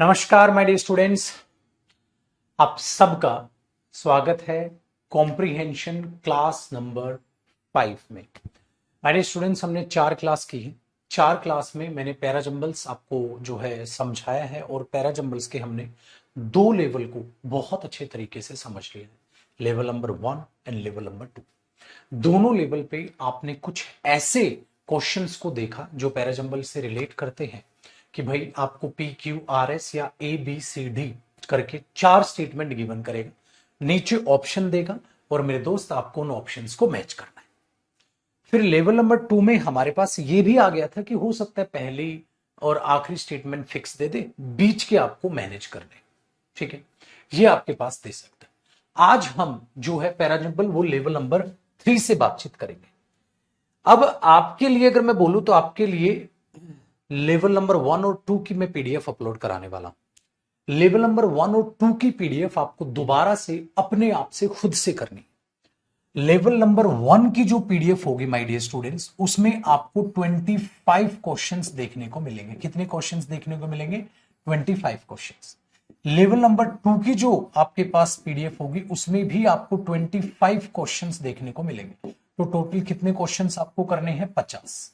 नमस्कार my dear students, आप सबका स्वागत है कॉम्प्रिहेंशन क्लास नंबर 5 में। माय डियर स्टूडेंट्स, हमने 4 क्लास की है। 4 क्लास में मैंने पैराजम्बल्स आपको जो है समझाया है और पैराजम्बल्स के हमने 2 लेवल को बहुत अच्छे तरीके से समझ लिया है, level number 1 and level number 2। दोनों लेवल पे आपने कुछ ऐसे क्वेश्चंस को देखा जो पैराजम्बल से रिलेट करते हैं कि भाई आपको पी क्यू आर एस या ए बी सी डी करके 4 स्टेटमेंट गिवन करेगा, नीचे ऑप्शन देगा और मेरे दोस्त आपको उन ऑप्शंस को मैच करना है। फिर लेवल नंबर 2 में हमारे पास ये भी आ गया था कि हो सकता है पहली और आखिरी स्टेटमेंट फिक्स दे दे, बीच के आपको मैनेज करने। ठीक है, ये आपके पास दे सकता है। आज हम जो है पैराजम्बल वो लेवल नंबर 3 से बातचीत करेंगे। अब आपके लिए अगर मैं बोलूं तो आपके लिए लेवल नंबर 1 और 2 की मैं पीडीएफ अपलोड कराने वाला हूं। लेवल नंबर 1 और 2 की पीडीएफ आपको दोबारा से अपने आप से खुद से करनी। लेवल नंबर 1 की जो पीडीएफ होगी माय डियर स्टूडेंट्स, उसमें आपको 25 क्वेश्चंस देखने को मिलेंगे। कितने क्वेश्चंस देखने को मिलेंगे? 25 क्वेश्चंस। लेवल नंबर 2 की जो आपके पास पीडीएफ होगी उसमें भी आपको 25 क्वेश्चंस देखने को मिलेंगे। तो टोटल कितने क्वेश्चंस आपको करने हैं? 50।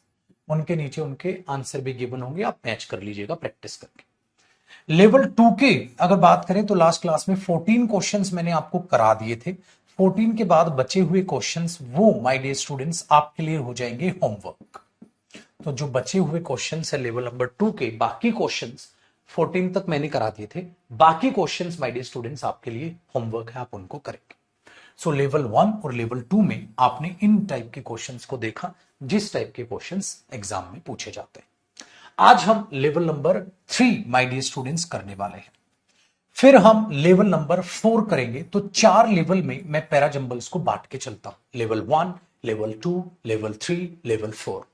उनके नीचे उनके आंसर भी गिवन होंगे, आप मैच कर लीजिएगा प्रैक्टिस करके। लेवल 2 के अगर बात करें तो लास्ट क्लास में 14 क्वेश्चंस मैंने आपको करा दिए थे। 14 के बाद बचे हुए क्वेश्चंस वो माय डियर स्टूडेंट्स आपके लिए हो जाएंगे होमवर्क। तो जो बचे हुए क्वेश्चंस है लेवल नंबर 2 के, बाकी क्वेश्चंस 14 तक मैंने करा दिए थे, बाकी क्वेश्चंस माय डियर स्टूडेंट्स आपके लिए होमवर्क है, आप उनको करेंगे। सो लेवल 1 और लेवल 2 में आपने इन टाइप के क्वेश्चंस को देखा, जिस टाइप के क्वेश्चंस एग्जाम में पूछे जाते हैं। आज हम level number 3 my dear students करने वाले हैं। फिर हम लेवल नंबर 4 करेंगे। तो 4 लेवल में मैं पैराजम्बल्स को बांट के चलता हूं, लेवल 1, लेवल 2, लेवल 3, लेवल 4।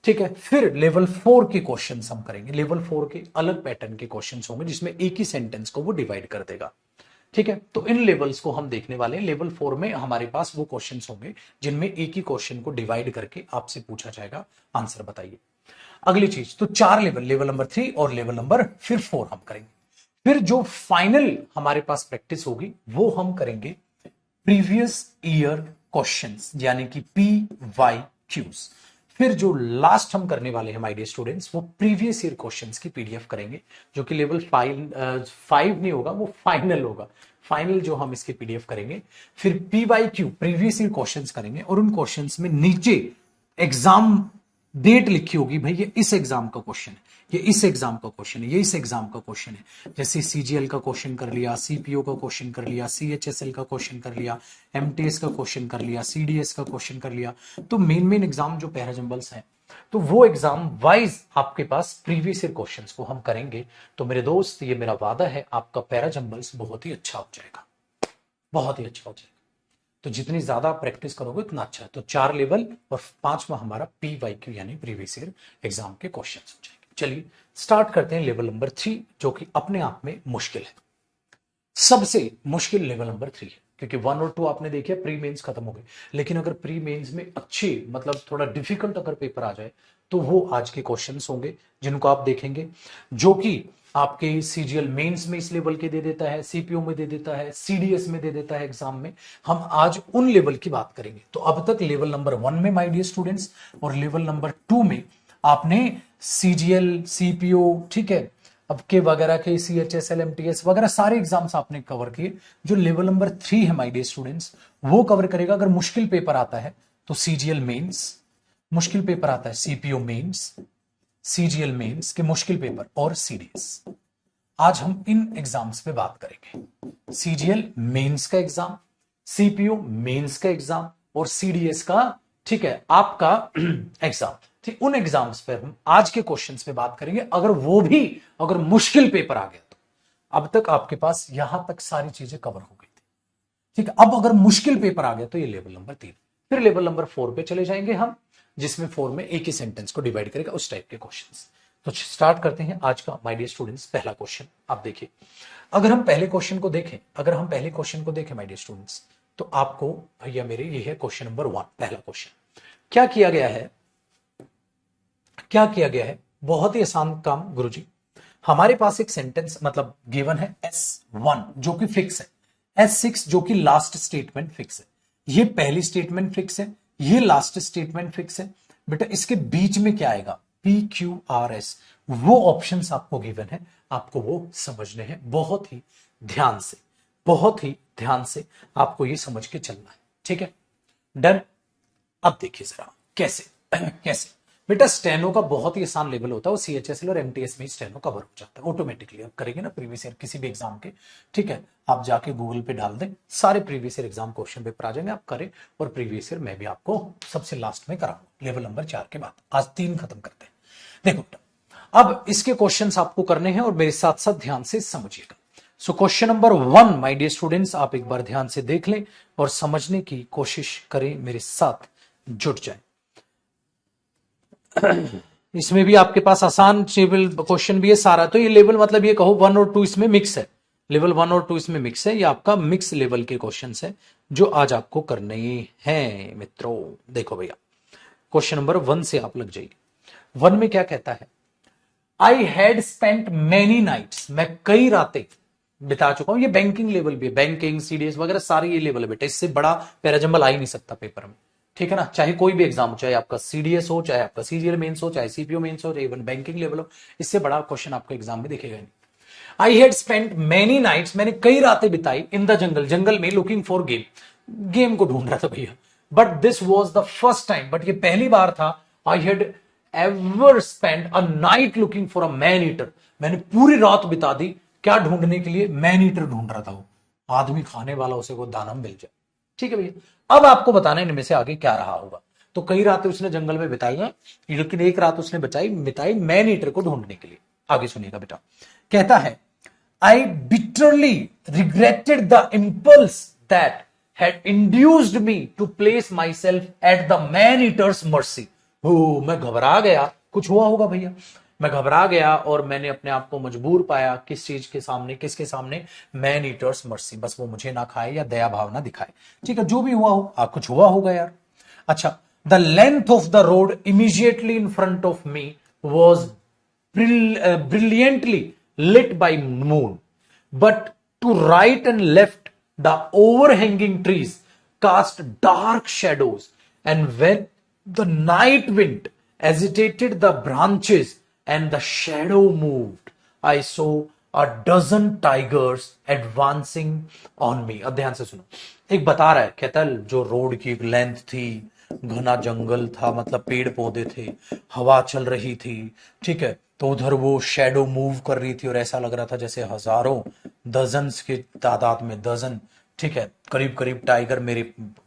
ठीक है, फिर लेवल 4 के क्वेश्चंस हम करेंगे। लेवल 4 के अलग पैटर्न के क्वेश्चंस होंगे जिसमें एक ही सेंटेंस को वो डिवाइड कर देगा। ठीक है, तो इन लेवल्स को हम देखने वाले हैं। लेवल 4 में हमारे पास वो क्वेश्चंस होंगे जिनमें एक ही क्वेश्चन को डिवाइड करके आपसे पूछा जाएगा, आंसर बताइए। अगली चीज, तो 4 लेवल, लेवल नंबर 3 और लेवल नंबर फिर 4 हम करेंगे। फिर जो फाइनल हमारे पास प्रैक्टिस होगी वो हम करेंगे प्रीवियस ईयर क्वेश्चंस, यानी कि PYQs। फिर जो लास्ट हम करने वाले हैं माय डियर स्टूडेंट्स, वो प्रीवियस ईयर क्वेश्चंस की पीडीएफ करेंगे, जो कि लेवल 5 नहीं होगा, वो फाइनल होगा। फाइनल जो हम इसके पीडीएफ करेंगे। फिर PYQ प्रीवियस ईयर क्वेश्चंस करेंगे और उन क्वेश्चंस में नीचे एग्जाम डेट लिखी होगी, भाई ये इस एग्जाम का क्वेश्चन है, ये इस एग्जाम का क्वेश्चन है, ये इस एग्जाम का क्वेश्चन है। जैसे सीजीएल का क्वेश्चन कर लिया, सीपीओ का क्वेश्चन कर लिया, सीएचएसएल का क्वेश्चन कर लिया, एमटीएस का क्वेश्चन कर लिया, सीडीएस का क्वेश्चन कर लिया। तो मेन मेन एग्जाम जो पैराजम्बल्स हैं, तो वो एग्जाम वाइज आपके पास प्रीवियस ईयर क्वेश्चंस को हम करेंगे। तो मेरे दोस्त, ये मेरा वादा है, आपका पैराजम्बल्स बहुत ही अच्छा हो जाएगा, बहुत ही अच्छा हो जाएगा। तो जितनी ज्यादा प्रैक्टिस करोगे उतना अच्छा है। तो 4 लेवल और 5वां हमारा PYQ यानी प्रीवियस ईयर एग्जाम के क्वेश्चन हो जाएंगे। चलिए स्टार्ट करते हैं लेवल नंबर 3, जो कि अपने आप में मुश्किल है। सबसे मुश्किल लेवल नंबर 3 है, क्योंकि 1 और 2 आपने देखे, प्री मेंस खत्म हो गए। लेकिन अगर प्री मेंस में अच्छे मतलब थोड़ा डिफिकल्ट अगर पेपर आ जाए तो वो आज के क्वेश्चंस होंगे जिनको आप देखेंगे, जो कि आपके सीजीएल मेंस में इस लेवल के दे देता है, सीपीओ में दे देता है, सीडीएस में दे देता है एग्जाम में। हम आज उन लेवल की बात करेंगे। तो अब तक लेवल नंबर 1 में माय डियर स्टूडेंट्स और लेवल नंबर 2 में आपने सीजीएल, सीपीओ, ठीक है, अब के वगैरह के सीएचएसएल, एमटीएस वगैरह सारे एग्जाम्स आपने कवर किए। जो लेवल नंबर 3 है माय डियर स्टूडेंट्स, वो कवर करेगा। अगर मुश्किल पेपर आता है तो सीजीएल मेंस, मुश्किल पेपर आता है सीपीओ मेंस, सीजीएल मेंस के मुश्किल पेपर और सीडीएस। आज हम इन एग्जाम्स पे बात करेंगे। सीजीएल मेंस का एग्जाम, सीपीओ मेंस का एग्जाम और सीडीएस का, ठीक है, आपका एग्जाम। ठीक, उन एग्जाम्स पे हम आज के क्वेश्चंस पे बात करेंगे। अगर वो भी अगर मुश्किल पेपर आ गया तो अब तक आपके पास यहां तक सारी चीजें कवर हो गई थी। ठीक है, अब अगर मुश्किल पेपर आ गया तो ये लेवल नंबर 3। फिर लेवल नंबर 4 पे चले जाएंगे हम, जिसमें 4 में एक ही सेंटेंस को डिवाइड करेगा, उस टाइप के क्वेश्चंस। तो स्टार्ट करते हैं आज का माय डियर स्टूडेंट्स पहला क्वेश्चन। आप देखिए, अगर हम पहले क्वेश्चन को देखें, अगर हम पहले क्वेश्चन को देखें माय डियर स्टूडेंट्स, तो आपको भैया मेरे ये है क्वेश्चन नंबर 1, पहला क्वेश्चन। क्या किया गया है, क्या किया गया है? बहुत ही आसान काम गुरुजी। हमारे पास एक सेंटेंस मतलब गिवन है S1 जो कि फिक्स है, S6 जो कि लास्ट स्टेटमेंट फिक्स है, ये पहली स्टेटमेंट फिक्स है, ये लास्ट स्टेटमेंट फिक्स है। बेटा इसके बीच में क्या आएगा, PQRS, वो ऑप्शंस आपको गिवन है, आपको वो समझने हैं बहुत ही ध्यान से, बहुत ही ध्यान से आपको ये समझ के चलना है, ठीक है, डन। अब देखिए जरा कैसे कैसे बेटा स्टेनो का बहुत ही आसान लेवल होता है, वो CHSL और MTS में स्टेनो कवर हो जाता है ऑटोमेटिकली। अब करेंगे ना प्रीवियस ईयर किसी भी एग्जाम के, ठीक है, आप जाके गूगल पे डाल दें, सारे previous year exam question paper आ जाएंगे, आप करें। और प्रीवियस ईयर मैं भी आपको सबसे लास्ट में कराऊंगा लेवल नंबर 4 के बाद। आज 3 खत्म करते हैं। देखो बेटा अब इसके क्वेश्चन आपको करने हैं और मेरे साथ साथ ध्यान से समझिएगा। So question number 1 my dear students, आप एक बार ध्यान से देख लें और समझने की कोशिश करें, मेरे साथ जुट जाए। इसमें भी आपके पास आसान लेवल क्वेश्चन भी है सारा, तो ये लेवल मतलब ये कहो 1 और 2 इसमें मिक्स है, लेवल 1 और 2 इसमें मिक्स है, ये आपका मिक्स लेवल के क्वेश्चन है जो आज आपको करने हैं मित्रों। देखो भैया क्वेश्चन नंबर 1 से आप लग जाइए। 1 में क्या कहता है, I had spent many nights, मैं कई रातें बिता चुका हूं। ये बैंकिंग लेवल भी है, बैंकिंग CDS वगैरह सारे ये लेवल है बेटा, इससे बड़ा पैराजंबल आ ही नहीं सकता पेपर में, ठीक है ना। चाहे कोई भी एग्जाम हो, चाहे आपका CDS हो, चाहे आपका CGL मेंस हो, चाहे CPO मेंस हो, इवन बैंकिंग लेवल हो, इससे बड़ा क्वेश्चन आपको एग्जाम में दिखेगा नहीं। I had spent many nights, मैंने कई रातें बिताई इन द जंगल, जंगल में, लुकिंग फॉर गेम, गेम को ढूंढ रहा था भैया। But this was the first time, but ये पहली बार था, I had ever spend a night looking for a man eater, मैंने पूरी रात बिता दी क्या ढूंढने के लिए, मैन ईटर ढूंढ रहा था, वो आदमी खाने वाला, उसे को दाना मिल जाए, ठीक है भैया। अब आपको बताना है इनमें से आगे क्या रहा होगा। तो कई रातें उसने जंगल में बिताई हैं, लेकिन एक रात उसने बिताई मैन ईटर को ढूंढने के लिए। आगे सुनिएगा बेटा, कहता है I bitterly regretted the impulse that had induced me to place myself at the man eater's mercy। मैं घबरा गया, कुछ हुआ होगा भैया, मैं घबरा गया और मैंने अपने आप को मजबूर पाया किस चीज के सामने, किसके सामने, मैन ईटर्स मर्सी, बस वो मुझे ना खाए या दया भावना दिखाए, ठीक है, जो भी हुआ हो, कुछ हुआ होगा यार। अच्छा, the length of the road immediately in front of me was brilliantly lit by moon, but to right and left the overhanging trees cast dark shadows, and when the night wind agitated the branches and the shadow moved, I saw a dozen tigers advancing on me। अब ध्यान से सुनो, एक बता रहा है, कहता है जो रोड की एक लेंथ थी, घना जंगल था, मतलब पेड़ पौधे थे, हवा चल रही थी, ठीक है, तो उधर वो शेडो मूव कर रही थी और ऐसा लग रहा था जैसे हजारों, डजन्स की तादाद में, डजन, ठीक है, करीब करीब टाइगर मेरी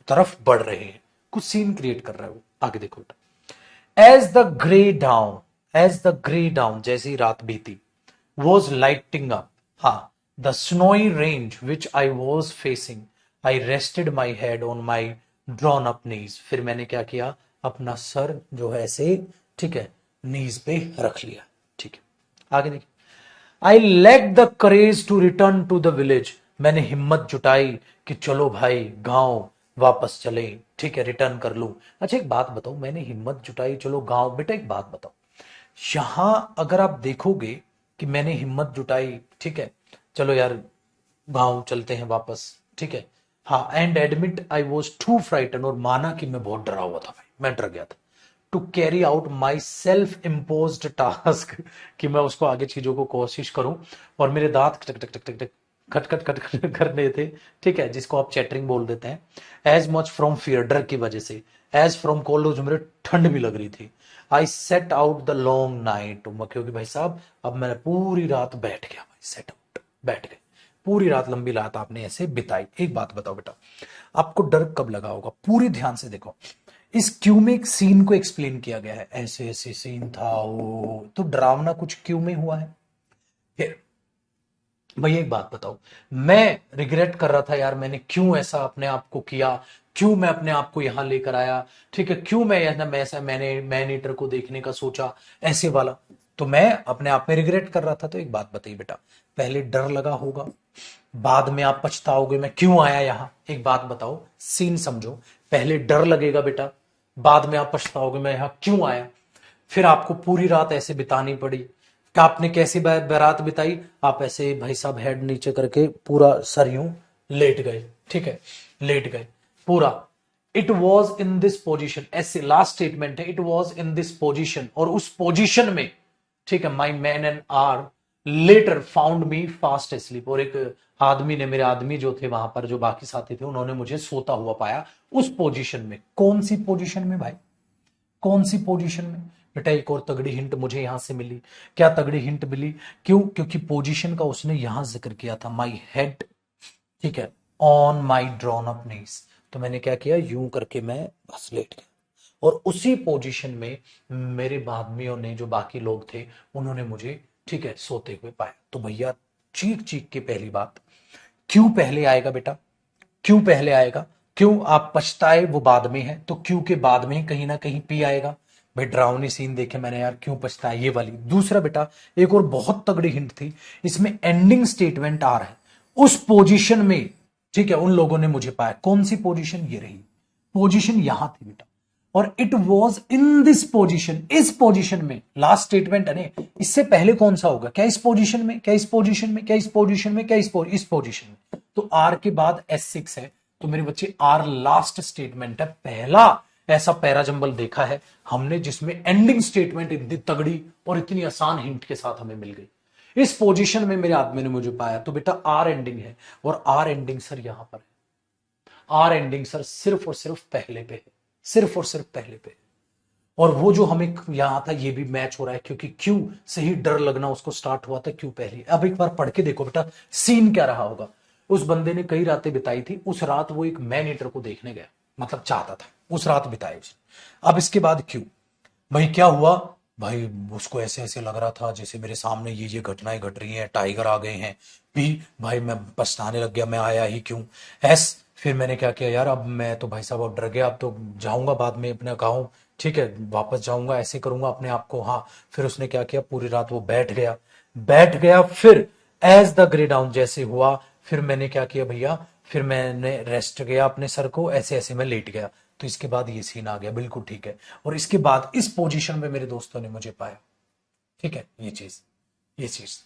तरफ बढ़ रहे हैं, कुछ सीन क्रिएट कर रहा है वो। आगे देखो, as the grey dawn, as the grey dawn, जैसी रात बीती, वॉज लाइटिंग अप, हाँ, the snowy range which I was facing, I rested my head on my drawn up knees, फिर मैंने क्या किया, अपना सर जो है ऐसे, ठीक है, नीज पे रख लिया, ठीक है। आगे देखिए, I lack the courage to return to the village, मैंने हिम्मत जुटाई कि चलो भाई गांव वापस चले, ठीक है, रिटर्न कर लूं। अच्छा एक बात बताओ, मैंने हिम्मत जुटाई चलो गांव, बेटा एक बात बताओ, यहां अगर आप देखोगे कि मैंने हिम्मत जुटाई, ठीक है, चलो यार गांव चलते हैं वापस, ठीक है, हाँ, and admit I was too frighten, और माना कि मैं बहुत डरा हुआ था भाई, मैं डर गया था, to carry out my self imposed task, कि मैं उसको आगे चीजों को कोशिश करूं, और मेरे दांत टक टक टक टक टक खट खट खट खट कर रहे थे, ठीक है, जिसको आप चैटरिंग बोल देते हैं, एज मच फ्रॉम फियर, डर की वजह से, एज फ्रॉम कोल्ड, जो मेरे ठंड भी लग रही थी, I set out the long night, क्योंकि भाई साहब अब मैं पूरी रात बैठ गया भाई, सेट आउट, बैठ गए, पूरी रात, लंबी रात आपने ऐसे बिताई। एक बात बताओ बेटा, आपको डर कब लगा होगा, पूरी ध्यान से देखो, इस क्यू में एक सीन को एक्सप्लेन किया गया है, ऐसे ऐसे सीन था वो, तो डरावना कुछ क्यू में हुआ है। फिर भैया एक बात बताओ, मैं रिग्रेट कर रहा था यार, मैंने क्यों ऐसा अपने आप को किया, क्यों मैं अपने आप को यहां लेकर आया, ठीक है, क्यों मैं ऐसा मैंने मैन ईटर को देखने का सोचा ऐसे वाला, तो मैं अपने आप में रिग्रेट कर रहा था। तो एक बात बताइए बेटा, पहले डर लगा होगा, बाद में आप पछताओगे मैं क्यों आया यहां, एक बात बताओ, सीन समझो, पहले डर लगेगा बेटा, बाद में आप पछताओगे मैं यहां क्यों आया। फिर आपको पूरी रात ऐसे बितानी पड़ी। कि आपने कैसी बारात बिताई, आप ऐसे भाई साहब हेड नीचे करके पूरा सर यूं लेट गए, ठीक है, लेट गए पूरा। It was in this position, ऐसे लास्ट स्टेटमेंट है, it was in this position, और उस पोजिशन में, ठीक है, my man and are later found me fast asleep, और एक आदमी ने, मेरे आदमी जो थे वहां पर, जो बाकी साथी थे, उन्होंने मुझे सोता हुआ पाया उस पोजीशन में। कौन सी पोजीशन में भाई, कौन सी पोजीशन में? बेटा एक और तगड़ी हिंट मुझे यहां से मिली। क्या तगड़ी हिंट मिली? क्यों? क्योंकि पोजीशन का उसने यहां जिक्र किया था, माई हेड, ठीक है, ऑन माई ड्रॉन अप नीज। तो मैंने क्या किया, यूं करके मैं बस लेट गया, और उसी पोजीशन में मेरे आदमियों ने, जो बाकी लोग थे, उन्होंने मुझे, ठीक है, सोते हुए पाया। तो भैया चीख चीख के पहली बात, क्यों पहले आएगा बेटा, क्यों पहले आएगा? क्यों आप पछताए वो बाद में है, तो क्यों के बाद में ही कहीं ना कहीं पी आएगा। भाई डरावनी सीन देखे मैंने यार, क्यों पछताए, ये वाली। दूसरा बेटा एक और बहुत तगड़ी हिंट थी इसमें, एंडिंग स्टेटमेंट आ रहा है उस पोजीशन में, ठीक है, उन लोगों ने मुझे पाया। कौन सी पोजीशन? ये रही पोजीशन, यहां थी बेटा, और it was in this position, इस पोजीशन में। लास्ट स्टेटमेंट है, इससे पहले कौन सा होगा? क्या इस पोजीशन में, क्या इस पोजीशन में, क्या इस पोजीशन में, क्या इस पोजीशन में? तो आर के बाद S6 है, तो मेरे बच्चे आर लास्ट स्टेटमेंट है। पहला ऐसा पैराजंबल देखा है हमने जिसमें एंडिंग स्टेटमेंट इतनी तगड़ी और इतनी आसान हिंट के साथ हमें मिल गई। इस पोजीशन में मेरे आदमी ने मुझे पाया, तो बेटा आर एंडिंग है, और आर एंडिंग सर यहां पर है। आर एंडिंग सर सिर्फ और सिर्फ पहले पे है, सिर्फ और सिर्फ पहले पे। और वो जो हमें यहां था, ये भी मैच हो रहा है, क्योंकि क्यों से ही डर लगना उसको स्टार्ट हुआ था, क्यों पहले। अब एक बार पढ़ के देखो बेटा, सीन क्या रहा होगा। उस बंदे ने कई रातें बिताई थी, उस रात वो एक मैन ईटर को देखने गया, मतलब चाहता था, उस रात बिताई उसने। अब इसके बाद क्यों भाई, क्या हुआ भाई? उसको ऐसे ऐसे लग रहा था जैसे मेरे सामने ये घटनाएं घट रही हैं, टाइगर आ गए हैं भी। भाई मैं पछताने लग गया, मैं आया ही क्यों। एस फिर मैंने क्या किया यार, अब मैं तो भाई साहब अब डर गया, अब तो जाऊंगा बाद में अपने गाँव, ठीक है, वापस जाऊंगा, ऐसे करूंगा अपने आप को। हाँ, फिर उसने क्या किया, पूरी रात वो बैठ गया, बैठ गया। फिर एज द ग्रे डाउन जैसे हुआ, फिर मैंने क्या किया भैया, फिर मैंने रेस्ट गया अपने सर को, ऐसे ऐसे मैं लेट गया। तो इसके बाद ये सीन आ गया, बिल्कुल ठीक है। और इसके बाद इस पोजीशन में मेरे दोस्तों ने मुझे पाया, ठीक है, ये चीज,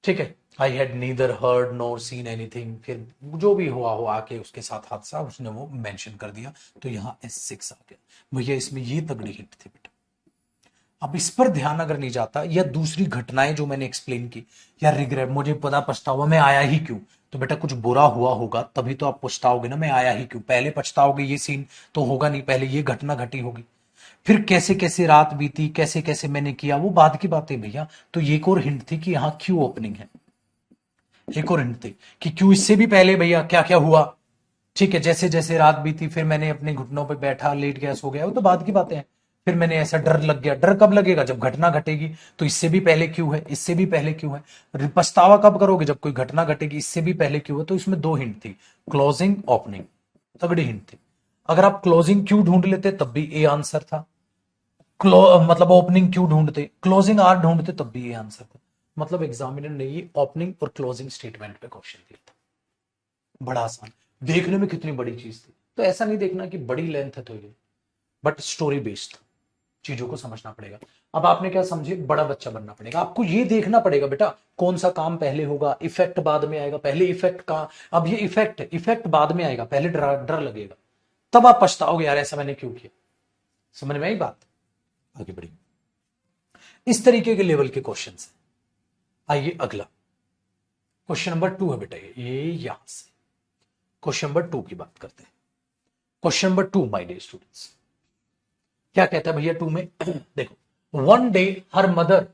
ठीक है। I had neither heard NOR scene anything, फिर जो भी हुआ हो आके उसके साथ हादसा, उसने वो मेंशन कर दिया। तो यहाँ S6 आ गया भैया, इसमें ये तगड़ी हिट थी बेटा। अब इस पर ध्यान अगर नहीं जाता, या दूसरी घटनाएं जो मैंने एक्सप्लेन की, या रिग्रेट, मुझे पता पछतावा, मैं आया ही क्यों, तो बेटा कुछ बुरा हुआ होगा तभी तो आप पछताओगे ना, मैं आया ही क्यों। पहले पछताओगे ये सीन तो होगा नहीं, पहले ये घटना घटी होगी। फिर कैसे कैसे रात बीती, कैसे कैसे मैंने किया, वो बाद की बातें भैया। तो ये एक और हिंट थी कि यहाँ क्यों ओपनिंग है, एक और हिंट थी कि क्यों इससे भी पहले भैया क्या क्या हुआ, ठीक है। जैसे जैसे रात बीती, फिर मैंने अपने घुटनों पे बैठा, लेट गया, सो गया, वो तो बाद की बातें हैं। फिर मैंने ऐसा डर लग गया, डर कब लगेगा, जब घटना घटेगी। तो इससे भी पहले क्यों है, इससे भी पहले क्यों है। पछतावा कब करोगे, जब कोई घटना घटेगी, इससे भी पहले क्यों है। तो इसमें दो हिंट थी, क्लोजिंग, ओपनिंग, तगड़ी हिंट थी। अगर आप क्लोजिंग क्यों ढूंढ लेते तब भी ए आंसर था, मतलब ओपनिंग क्यों ढूंढते, क्लोजिंग आर ढूंढते तब भी ये आंसर था। मतलब एग्जामिनर ने ये ओपनिंग और क्लोजिंग स्टेटमेंट पे क्वेश्चन दिया था। बड़ा आसान, देखने में कितनी बड़ी चीज थी। तो ऐसा नहीं देखना कि बड़ी लेंथ है तो ये, बट स्टोरी बेस्ड चीजों को समझना पड़ेगा। अब आपने क्या समझे, बड़ा बच्चा बनना पड़ेगा, आपको ये देखना पड़ेगा बेटा कौन सा काम पहले होगा, इफेक्ट बाद में आएगा, पहले इफेक्ट का। अब ये इफेक्ट है, इफेक्ट बाद में आएगा, पहले डर डर लगेगा, तब आप पछताओगे यार ऐसा मैंने क्यों किया। समझ में आई बात? आगे बढ़ी, इस तरीके के लेवल के क्वेश्चन है। आइए अगला क्वेश्चन नंबर 2 है बेटा, ये यहां से क्वेश्चन नंबर 2 की बात करते हैं। Question number 2 my dear students, क्या कहता है भैया 2 में देखो, one day her mother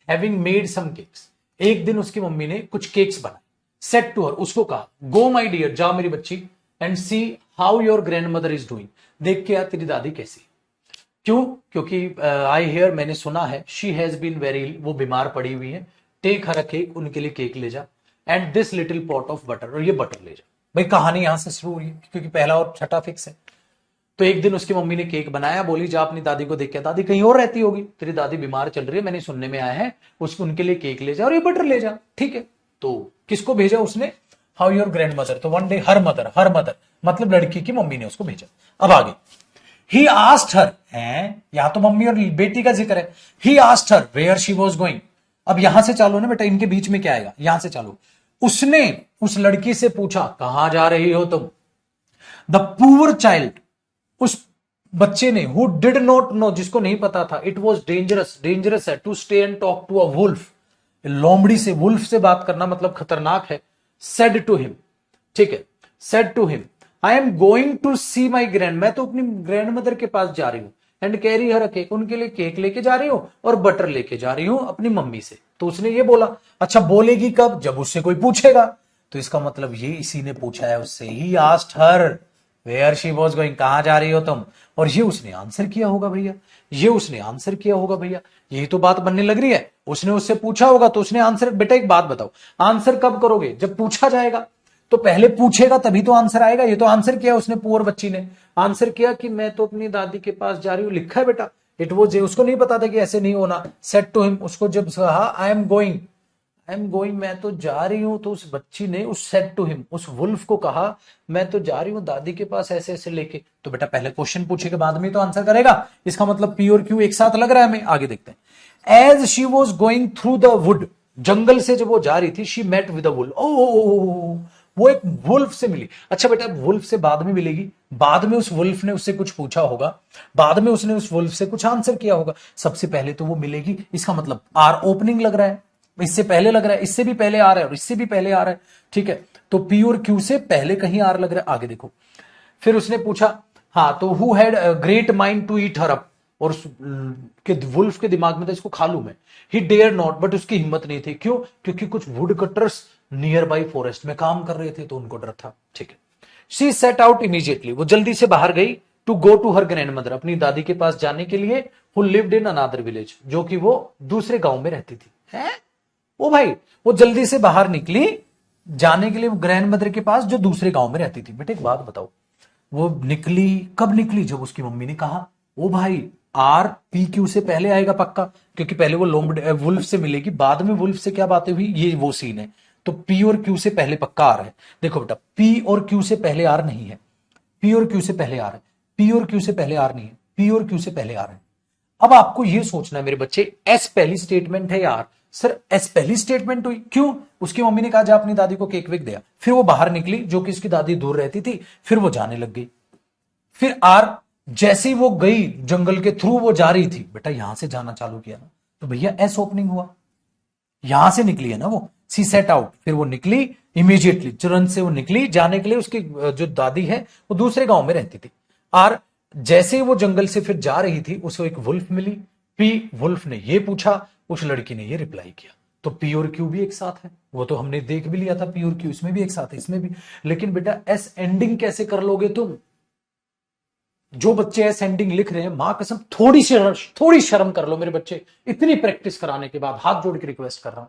having made some cakes, एक दिन उसकी मम्मी ने कुछ केक्स बनाए। सेट टू हर, उसको कहा, गो माय डियर, जा मेरी बच्ची, and see how your grand mother is doing, देख के यार तेरी दादी कैसी। क्यों? क्योंकि आई हियर, मैंने सुना है, शी हैज बीन वेरी इल, वो बीमार पड़ी हुई है। टेक हर अ केक, उनके लिए केक ले जा, and this little pot of butter, और ये बटर ले जा। भाई कहानी यहां से शुरू हुई क्योंकि पहला और छठा फिक्स है। तो एक दिन उसकी मम्मी ने केक बनाया, बोली जा अपनी दादी को देख के, दादी कहीं और रहती होगी, तेरी दादी बीमार चल रही है, मैंने सुनने में आया है, उसको उनके लिए केक ले जा और ये बटर ले जा, ठीक है। तो किसको भेजा उसने, हाउ योर ग्रैंड मदर, तो one day her mother, her mother मतलब लड़की की मम्मी ने उसको भेजा। अब आगे, ही आस्क्ड हर, है यहां तो मम्मी और बेटी का जिक्र है। He asked her where she was going. अब यहां से चालू ना बेटा, इनके बीच में क्या आएगा, यहां से चालू। उसने उस लड़की से पूछा कहां जा रही हो तुम। द पुअर चाइल्ड, उस बच्चे ने, हु डिड नॉट नो, जिसको नहीं पता था, इट वॉज डेंजरस, डेंजरस है to stay and talk to a wolf, लोमड़ी से, वुल्फ से बात करना मतलब खतरनाक है। सेड टू हिम, ठीक है, said to him I am going to see my grand, मैं तो अपनी ग्रैंड मदर के पास जा रही हूं, and carry her a cake, उनके लिए केक लेके जा रही हूं और बटर लेके जा रही हूं अपनी मम्मी से। तो उसने ये बोला। अच्छा बोलेगी कब, जब उससे कोई पूछेगा। तो इसका मतलब ये इसी ने पूछा है उससे। He asked her where she was going, कहां जा रही हो तुम, और ये उसने आंसर किया होगा भैया, ये उसने आंसर किया होगा भैया, यही तो बात बनने लग रही है। उसने उससे पूछा होगा तो उसने आंसर, बेटा एक बात बताओ, आंसर कब करोगे, जब पूछा जाएगा। तो पहले पूछेगा तभी तो आंसर आएगा। ये तो आंसर किया उसने, पुअर बच्ची ने आंसर किया कि मैं तो अपनी दादी के पास जा रही हूं, लिखा है बेटा। इट वॉज, उसको नहीं पता था कि ऐसे नहीं होना। सेड टू हिम, उसको जब कहा आई am going, I am going, मैं तो जा रही हूं, तो उस बच्ची ने उस सेड टू हिम, उस वुल्फ को कहा मैं तो जा रही हूं दादी के पास ऐसे ऐसे लेके। तो बेटा पहले क्वेश्चन पूछेगा बाद में तो आंसर करेगा। इसका मतलब पी और क्यू एक साथ लग रहा है हमें। आगे देखते हैं। As she was going through the wood, जंगल से जब वो जा रही थी, she met with a wolf, ओ वो एक वुल्फ से मिली। अच्छा बेटा वुल्फ से बाद में मिलेगी, बाद में उस वुल्फ ने उससे कुछ पूछा होगा, बाद में उसने उस वुल्फ से कुछ आंसर किया होगा, सबसे पहले तो वो मिलेगी। इसका मतलब आर ओपनिंग लग रहा है, इससे पहले लग रहा है, इससे भी पहले आ रहा है और इससे भी पहले आ रहा है, ठीक है। तो पी और क्यू से पहले कहीं आर लग रहा है। आगे देखो, फिर उसने पूछा, हाँ तो who had great mind to eat her up, और के वुल्फ के दिमाग में था इसको खा लू मैं। ही डेयर नॉट, बट उसकी हिम्मत नहीं थी, क्यों, क्योंकि कुछ would cutters near by forest में काम कर रहे थे तो उनको डर था, ठीक है। शी सेट आउट इमीडिएटली, वो जल्दी से बाहर गई, to go to her grandmother, अपनी दादी के पास जाने के लिए, who lived in another village, जो कि वो दूसरे गांव में रहती थी। है ओ भाई, वो जल्दी से बाहर निकली जाने के लिए ग्रैंड मदर के पास जो दूसरे गांव में रहती थी। बेटे एक बात बताओ, वो निकली कब निकली, जब उसकी मम्मी ने कहा। ओ भाई, आर पी क्यू से पहले आएगा पक्का, क्योंकि पहले वो वुल्फ से मिलेगी, बाद में वुल्फ से क्या बातें हुई, ये वो सीन है। तो पी और क्यू से पहले पक्का आ रहा है। देखो बेटा, पी और क्यू से पहले आर नहीं है, पी और क्यू से पहले आ रहा है, पी और क्यू से पहले आर नहीं है, पी और क्यू से पहले आ रहा है। अब आपको यह सोचना है मेरे बच्चे, एस पहली स्टेटमेंट है यार, सर एस पहली स्टेटमेंट हुई क्यों, उसकी मम्मी ने कहा जा अपनी दादी को केक वेक दिया, फिर वो बाहर निकली जो कि उसकी दादी दूर रहती थी, फिर वो जाने लग गई, फिर आर जैसे ही वो गई जंगल के थ्रू वो जा रही थी, बेटा यहां से जाना चालू किया ना, तो भैया एस ओपनिंग हुआ, यहां से निकली है ना वो, सी सेट आउट, फिर वो निकली इमीडिएटली, तुरंत से वो निकली जाने के लिए, उसकी जो दादी है वो दूसरे गांव में रहती थी। आर जैसे ही वो जंगल से फिर जा रही थी, उसे एक वुल्फ मिली, पी वुल्फ ने ये पूछा, उस लड़की ने ये रिप्लाई किया। तो पी और क्यू भी एक साथ है, वो तो हमने देख भी लिया था, पी और क्यू इसमें भी एक साथ है, इसमें भी। लेकिन बेटा एस एंडिंग कैसे कर लोगे तुम, जो बच्चे एस एंडिंग लिख रहे हैं, मां कसम थोड़ी शर्म कर लो मेरे बच्चे, इतनी प्रैक्टिस कराने के बाद हाथ जोड़ के रिक्वेस्ट कर रहा हूं,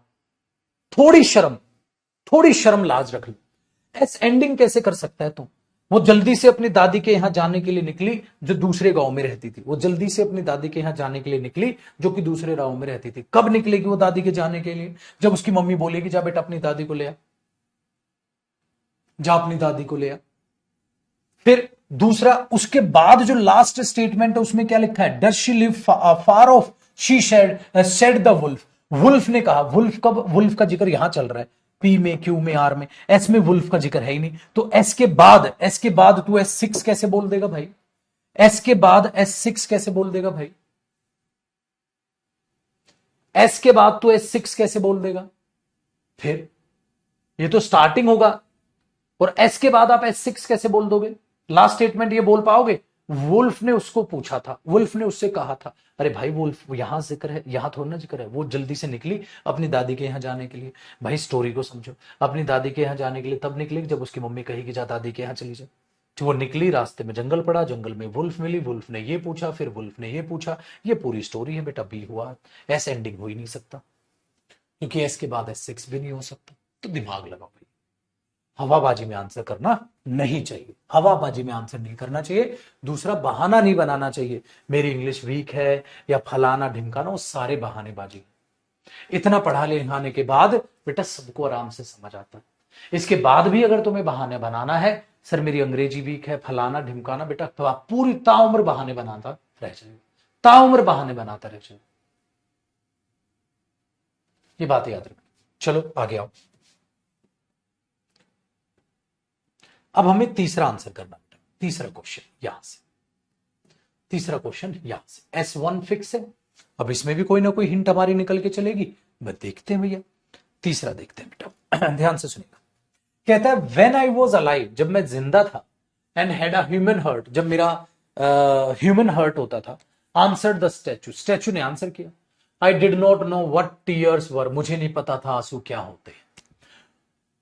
थोड़ी शर्म लाज रख लो। एस एंडिंग कैसे कर सकता है तू, वो जल्दी से अपनी दादी के यहां जाने के लिए निकली जो दूसरे गांव में रहती थी, वो जल्दी से अपनी दादी के यहां जाने के लिए निकली जो कि दूसरे गांव में रहती थी। कब निकलेगी वो दादी के जाने के लिए, जब उसकी मम्मी बोलेगी जा बेटा अपनी दादी को ले आ, जा अपनी दादी को ले आ। फिर दूसरा, उसके बाद जो लास्ट स्टेटमेंट है उसमें क्या लिखा है, does she live far off, she said the wolf, wolf ने कहा, वुल्फ कब, वुल्फ का जिक्र यहां चल रहा है, पी में, क्यू में, आर में, एस में वुल्फ का जिक्र है ही नहीं, तो एस के बाद तू एस सिक्स कैसे बोल देगा भाई, एस के बाद एस सिक्स कैसे बोल देगा भाई, एस के बाद तू एस सिक्स कैसे बोल देगा, फिर ये तो स्टार्टिंग होगा, और एस के बाद आप एस सिक्स कैसे बोल दोगे, लास्ट स्टेटमेंट ये बोल पाओगे। वुल्फ ने उसको पूछा था, वुल्फ ने उससे कहा था, अरे भाई वुल्फ यहां जिक्र है, यहां थोड़ा ना जिक्र है, वो जल्दी से निकली अपनी दादी के यहां जाने के लिए। भाई स्टोरी को समझो, अपनी दादी के यहां जाने के लिए तब निकली जब उसकी मम्मी कही कि जा दादी के यहां चली जाए। तो वो निकली, रास्ते में जंगल पड़ा, जंगल में वुल्फ मिली, वुल्फ ने ये पूछा, फिर वुल्फ ने ये पूछा, ये पूरी स्टोरी है बेटा, बी हुआ, एस एंडिंग हो ही नहीं सकता, क्योंकि एस के बाद एस सिक्स भी नहीं हो सकता। तो दिमाग लगाओ भाई, हवाबाजी में आंसर करना नहीं चाहिए, हवाबाजी में आंसर नहीं करना चाहिए। दूसरा, बहाना नहीं बनाना चाहिए, मेरी इंग्लिश वीक है या फलाना ढिमकाना, वो सारे बहानेबाजी। इतना पढ़ा लिखाने के बाद बेटा सबको आराम से समझ आता है, इसके बाद भी अगर तुम्हें बहाने बनाना है, सर मेरी अंग्रेजी वीक है, फलाना ढिमकाना, बेटा तो आप पूरी ताउम्र बहाने बनाता रह जाएगा, ताउम्र बहाने बनाता रह जाएगा। ये बात याद रखो। चलो आगे आओ। अब हमें तीसरा आंसर करना है, तीसरा क्वेश्चन यहां से, तीसरा क्वेश्चन यहां से S1 फिक्स है। अब इसमें भी कोई ना कोई हिंट हमारी निकल के चलेगी, बस देखते हैं भैया। तीसरा देखते हैं बेटा, ध्यान से सुनिएगा। कहता है व्हेन आई वॉज अलाइव, जब मैं जिंदा था, and had a human heart, जब मेरा ह्यूमन हर्ट होता था, आंसर्ड द स्टैचू, स्टैचू ने आंसर किया। I did not know what tears were, मुझे नहीं पता था आंसू क्या होते हैं।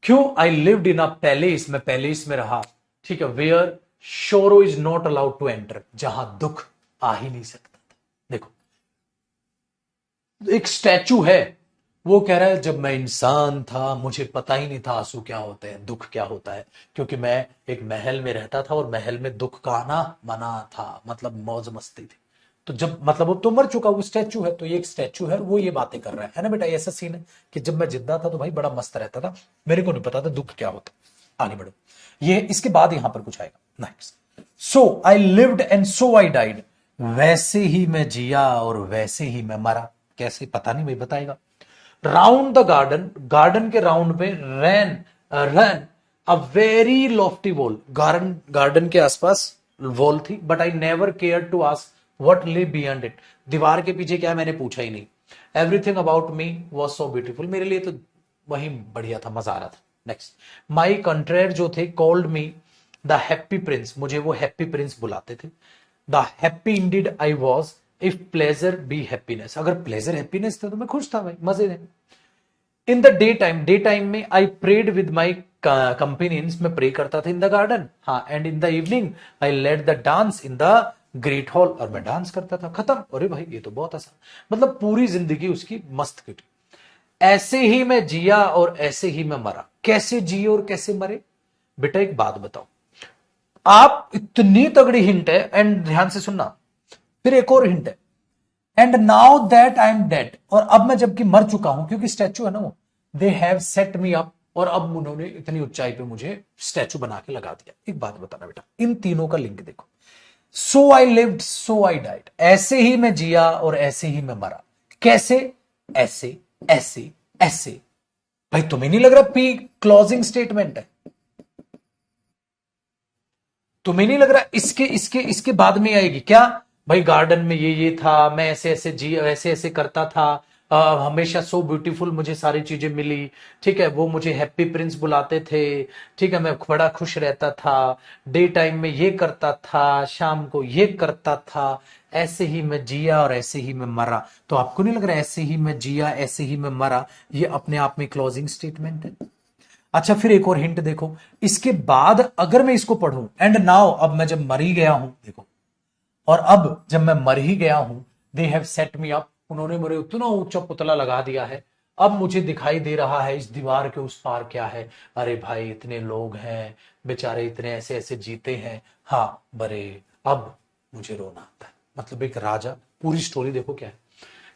क्यों? I lived in a palace, मैं पैलेस में रहा, ठीक है, where sorrow is not allowed to enter, जहां दुख आ ही नहीं सकता था। देखो एक स्टैचू है, वो कह रहा है जब मैं इंसान था मुझे पता ही नहीं था आंसू क्या होते हैं, दुख क्या होता है, क्योंकि मैं एक महल में रहता था और महल में दुख का आना मना था, मतलब मौज मस्ती थी। तो जब मतलब अब तो मर चुका, वो स्टैचू है, तो ये एक स्टैचू है, वो ये बातें कर रहा है ना बेटा। ऐसा सीन है कि जब मैं जिंदा था तो भाई बड़ा मस्त रहता था, मेरे को नहीं पता था दुख क्या होता। आगे बढ़ो, ये इसके बाद यहां पर कुछ आएगा next. So I lived and so I died, वैसे ही मैं जिया और वैसे ही मैं मरा। कैसे पता नहीं भाई, बताएगा। राउंड द गार्डन, गार्डन के राउंड पे ran ran a very lofty wall, garden garden के आसपास वॉल थी, but I never care to ask what live beyond it, दीवार के पीछे क्या है मैंने पूछा ही नहीं। Everything about me was so beautiful, मेरे लिए तो वही बढ़िया था, मजा आ रहा था। नेक्स्ट, माई कंट्रेर जो थे called me the happy prince, मुझे वो हैप्पी प्रिंस बुलाते थे। The happy indeed I was if pleasure be happiness, अगर प्लेजर हैप्पीनेस था तो मैं खुश था भाई, मजे थे। इन द डे टाइम में I prayed with my companions, मैं प्रे करता था इन द गार्डन, हाँ, and in the evening I led the dance in the great hall, और मैं डांस करता था, खत्म। अरे भाई ये तो बहुत आसान, मतलब पूरी जिंदगी उसकी मस्त कटी। ऐसे ही मैं जिया और ऐसे ही मैं मरा। कैसे जिए और कैसे मरे? बेटा एक बात बताओ, आप इतनी तगड़ी हिंट है, एंड ध्यान से सुनना, फिर एक और हिंट है, and now that I am dead, और अब मैं जबकि मर चुका हूं, क्योंकि स्टैचू है ना वो, they have set me up, और अब उन्होंने इतनी ऊंचाई पे मुझे स्टैचू बना के लगा दिया। एक बात बताना बेटा, इन तीनों का लिंक देखो। सो I lived so I died, ऐसे ही मैं जिया और ऐसे ही मैं मरा। कैसे? ऐसे ऐसे ऐसे। भाई तुम्हें नहीं लग रहा पी क्लोजिंग स्टेटमेंट है? तुम्हें नहीं लग रहा इसके इसके इसके बाद में आएगी क्या? भाई गार्डन में ये था, मैं ऐसे ऐसे जी ऐसे ऐसे करता था, हमेशा सो ब्यूटीफुल मुझे सारी चीजें मिली, ठीक है, वो मुझे हैप्पी प्रिंस बुलाते थे, ठीक है, मैं बड़ा खुश रहता था, डे टाइम में ये करता था, शाम को ये करता था, ऐसे ही मैं जिया और ऐसे ही मैं मरा। तो आपको नहीं लग रहा ऐसे ही मैं जिया ऐसे ही मैं मरा ये अपने आप में क्लोजिंग स्टेटमेंट है? अच्छा फिर एक और हिंट देखो, इसके बाद अगर मैं इसको पढ़ूं, एंड नाउ, अब मैं जब मर ही गया हूं, देखो, और अब जब मैं मर ही गया हूं, they have set me up, उन्होंने मेरे उतना ऊंचा पुतला लगा दिया है, अब मुझे दिखाई दे रहा है इस दीवार के उस पार क्या है। अरे भाई इतने लोग हैं बेचारे, इतने ऐसे ऐसे जीते हैं, हाँ बरे, अब मुझे रोना आता है। मतलब एक राजा, पूरी स्टोरी देखो क्या है,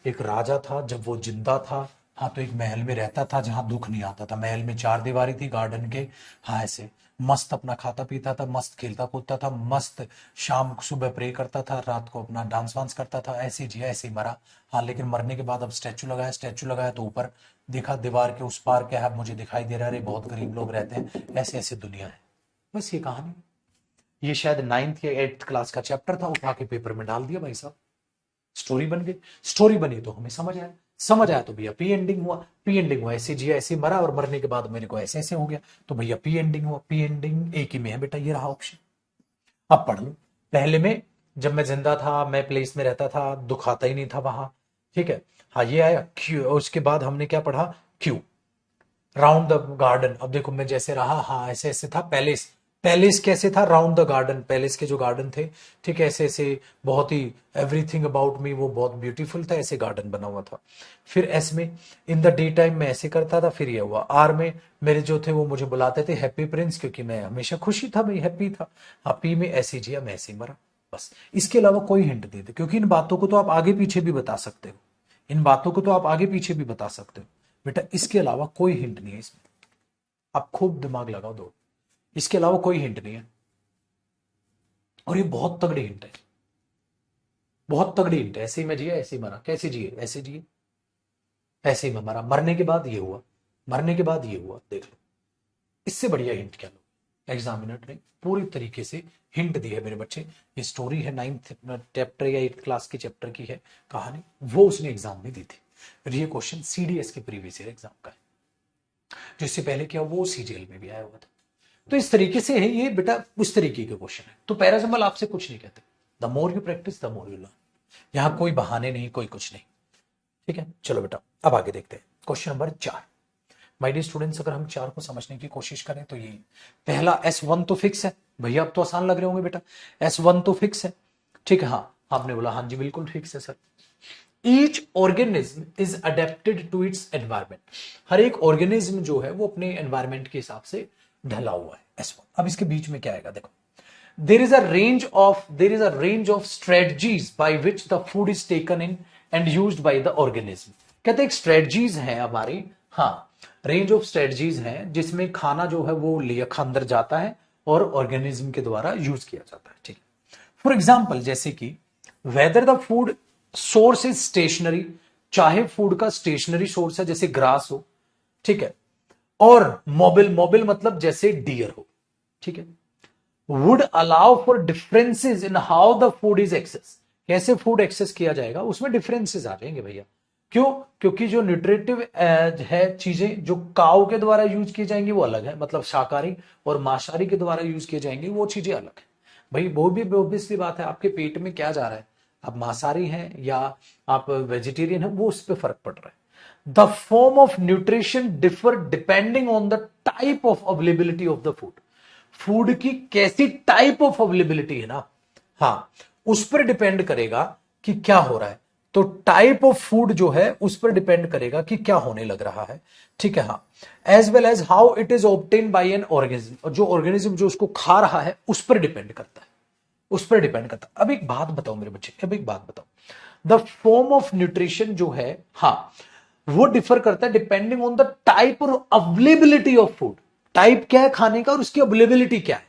एक राजा था जब वो जिंदा था, हाँ, तो एक महल में रहता था जहां दुख नहीं आता था, महल में चार दीवारी थी गार्डन के, हाँ, ऐसे मस्त अपना खाता पीता था, मस्त खेलता कूदता था, मस्त शाम सुबह प्रे करता था, रात को अपना डांस वांस करता था, ऐसे जिया ऐसे ही मरा। हाँ, लेकिन मरने के बाद अब स्टैचू लगाया तो ऊपर देखा दीवार के उस पार क्या है, मुझे दिखाई दे रहा है, बहुत गरीब लोग रहते हैं, ऐसे ऐसे दुनिया है। बस ये कहानी, ये शायद 9th या 8th क्लास का चैप्टर था, उठा के पेपर में डाल दिया भाई साहब, स्टोरी बन गई। स्टोरी बनी तो हमें समझ आया, समझ आया तो भैया पी एंडिंग हुआ, पी एंडिंग हुआ, ऐसे जिया ऐसे मरा, और मरने के बाद मेरे को ऐसे ऐसे हो गया, तो भैया पी एंडिंग हुआ। पी एंडिंग एक ही में है बेटा, ये रहा ऑप्शन। अब पढ़ लो। पहले में जब मैं जिंदा था, मैं प्लेस में रहता था, दुख आता ही नहीं था वहां, ठीक है, हाँ ये आया क्यू, उसके बाद हमने क्या पढ़ा, क्यू, राउंड द गार्डन, अब देखो मैं जैसे रहा, हाँ ऐसे ऐसे था, पैलेस, पैलेस कैसे था, राउंड द गार्डन, पैलेस के जो गार्डन थे, ठीक है, ऐसे ऐसे बहुत ही, एवरीथिंग अबाउट मी वो बहुत ब्यूटीफुल था, ऐसे गार्डन बना हुआ था। फिर एस में इन द डे टाइम में ऐसे करता था, फिर ये हुआ। आर में मेरे जो थे वो मुझे बुलाते थे हैप्पी प्रिंस, क्योंकि मैं हमेशा खुशी था भाई, हैप्पी था। हाँ, पी में ऐसे जिया मैं ऐसे मरा। बस इसके अलावा कोई हिंट दे दे, क्योंकि इन बातों को तो आप आगे पीछे भी बता सकते हो, इन बातों को तो आप आगे पीछे भी बता सकते हो बेटा, इसके अलावा कोई हिंट नहीं है इसमें, आप खूब दिमाग लगाओ दो। इसके अलावा कोई हिंट नहीं है। और ये बहुत तगड़ी हिंट है, बहुत तगड़ी हिंट है। ऐसे ही मैं जिया, ऐसे ही मरा, कैसे जिए, ऐसे जिए, ऐसे ही मैं मरा, मरने के बाद ये हुआ, मरने के बाद ये हुआ, देख लो। इससे बढ़िया हिंट क्या लो, एग्जामिनर ने पूरी तरीके से हिंट दी है मेरे बच्चे। ये स्टोरी है 9th चैप्टर या 8th क्लास की चैप्टर की है कहानी, वो उसने एग्जाम में दी थी। और ये क्वेश्चन सीडीएस के प्रीवियस ईयर एग्जाम का है, जो इससे पहले किया वो सीजीएल में भी आया हुआ था। तो इस तरीके से है ये बेटा, उस तरीके के क्वेश्चन है। तो पैरासिम्बल आपसे कुछ नहीं कहते, the more you practice the more you learn. यहां कोई बहाने नहीं, कोई कुछ नहीं, ठीक है। चलो बेटा अब आगे देखते हैं question number 4। My dear students, अगर हम 4 को समझने की कोशिश करें तो ये पहला S1 तो फिक्स है भैया, अब तो आसान लग रहे होंगे बेटा। S1 तो फिक्स है, ठीक है। हाँ, आपने बोला हाँ जी बिल्कुल फिक्स है sir. Each organism is adapted to its environment. हर एक ऑर्गेनिज्म जो है वो अपने एनवायरमेंट के हिसाब से ढला हुआ है, S1। अब इसके बीच में क्या आएगा, देखो, there is a range of strategies by which the food is taken in and used by the organism। कहते हैं स्ट्रेटजीज है हमारी, हाँ, रेंज ऑफ स्ट्रेटजीज है जिसमें खाना जो है वो लिया अंदर जाता है और ऑर्गेनिज्म के द्वारा यूज किया जाता है, ठीक है। फॉर एग्जाम्पल, जैसे कि whether the food source is stationary, चाहे फूड का स्टेशनरी सोर्स है जैसे ग्रास हो, ठीक है, और मोबिल मतलब जैसे डियर हो, ठीक है, would allow for differences in how the food is access. कैसे फूड एक्सेस किया जाएगा उसमें डिफरेंसेस आ जाएंगे भैया। क्यों? क्योंकि जो न्यूट्रिटिव है चीजें जो काऊ के द्वारा यूज की जाएंगी वो अलग है, मतलब शाकाहारी और मांसाहारी के द्वारा यूज किए जाएंगे वो चीजें अलग है भाई। वो भी ऑब्वियसली बात है, आपके पेट में क्या जा रहा है, आप मांसाहारी हैं या आप वेजिटेरियन हैं, वो उस पर फर्क पड़ रहा है। The form of nutrition differ depending on the type of availability of the food. Food की कैसी टाइप ऑफ अवेलेबिलिटी है ना, हाँ, उस पर डिपेंड करेगा कि क्या हो रहा है। तो टाइप ऑफ फूड जो है उस पर डिपेंड करेगा कि क्या होने लग रहा है, ठीक है। हाँ, as well as how it is obtain by an organism, और जो ऑर्गेनिज्म जो उसको खा रहा है उस पर डिपेंड करता है, उस पर डिपेंड करता है। अब एक बात बताओ मेरे बच्चे, अब एक बात बताओ, द फॉर्म ऑफ न्यूट्रिशन जो है, हाँ, वो डिफर करता है डिपेंडिंग ऑन द टाइप और अवेलेबिलिटी ऑफ फूड। टाइप क्या है खाने का और उसकी अवेलेबिलिटी क्या है,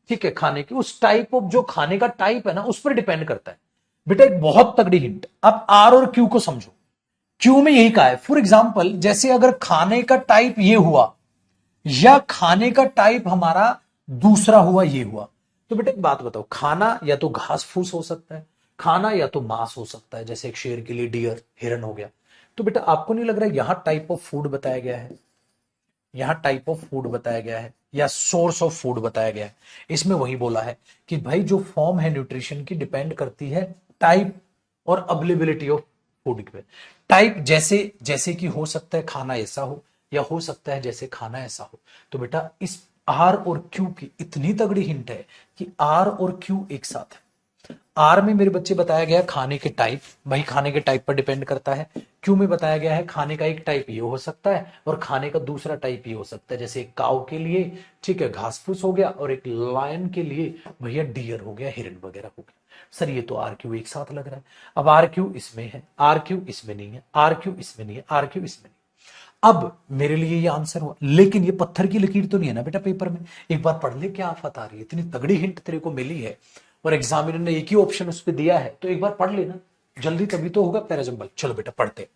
ठीक है, खाने की उस टाइप ऑफ, जो खाने का टाइप है ना उस पर डिपेंड करता है बेटा। एक बहुत तगड़ी हिंट, अब आर और क्यू को समझो। क्यू में यही कहा है, फॉर एग्जाम्पल जैसे अगर खाने का टाइप ये हुआ या खाने का टाइप हमारा दूसरा हुआ, ये हुआ, तो बेटा एक बात बताओ, खाना या तो घास फूस हो सकता है, खाना या तो मांस हो सकता है, जैसे एक शेर के लिए डियर, हिरन हो गया। तो बेटा आपको नहीं लग रहा है यहां टाइप ऑफ फूड बताया गया है, यहां टाइप ऑफ फूड बताया गया है या सोर्स ऑफ फूड बताया गया है। इसमें वही बोला है कि भाई जो फॉर्म है न्यूट्रिशन की डिपेंड करती है टाइप और अवेलेबिलिटी ऑफ फूड पे। टाइप जैसे जैसे कि हो सकता है खाना ऐसा हो या हो सकता है जैसे खाना ऐसा हो। तो बेटा इस आर और क्यू की इतनी तगड़ी हिंट है कि आर और क्यू एक साथ है। आर में मेरे बच्चे बताया गया खाने के टाइप, भाई खाने के टाइप पर डिपेंड करता है। क्यू में बताया गया है खाने का एक टाइप ये हो सकता है और खाने का दूसरा टाइप ये हो सकता है, जैसे एक काऊ के लिए, ठीक है, घास फूस हो गया, और एक लायन के लिए भैया डियर हो गया, हिरन वगैरह हो गया। सर ये तो आर क्यू एक साथ लग रहा है। अब आर क्यू इसमें है, आर क्यू इसमें नहीं है, आर क्यू इसमें नहीं है, आर क्यू इसमें नहीं। अब मेरे लिए ये आंसर हुआ, लेकिन ये पत्थर की लकीर तो नहीं है ना बेटा पेपर में। एक बार पढ़ ले क्या आफत आ रही है, इतनी तगड़ी हिंट तेरे को मिली है और एग्जामिनर ने एक ही ऑप्शन उस पर दिया है, तो एक बार पढ़ लेना जल्दी, तभी तो होगा पैराजम्बल। चलो बेटा पढ़ते।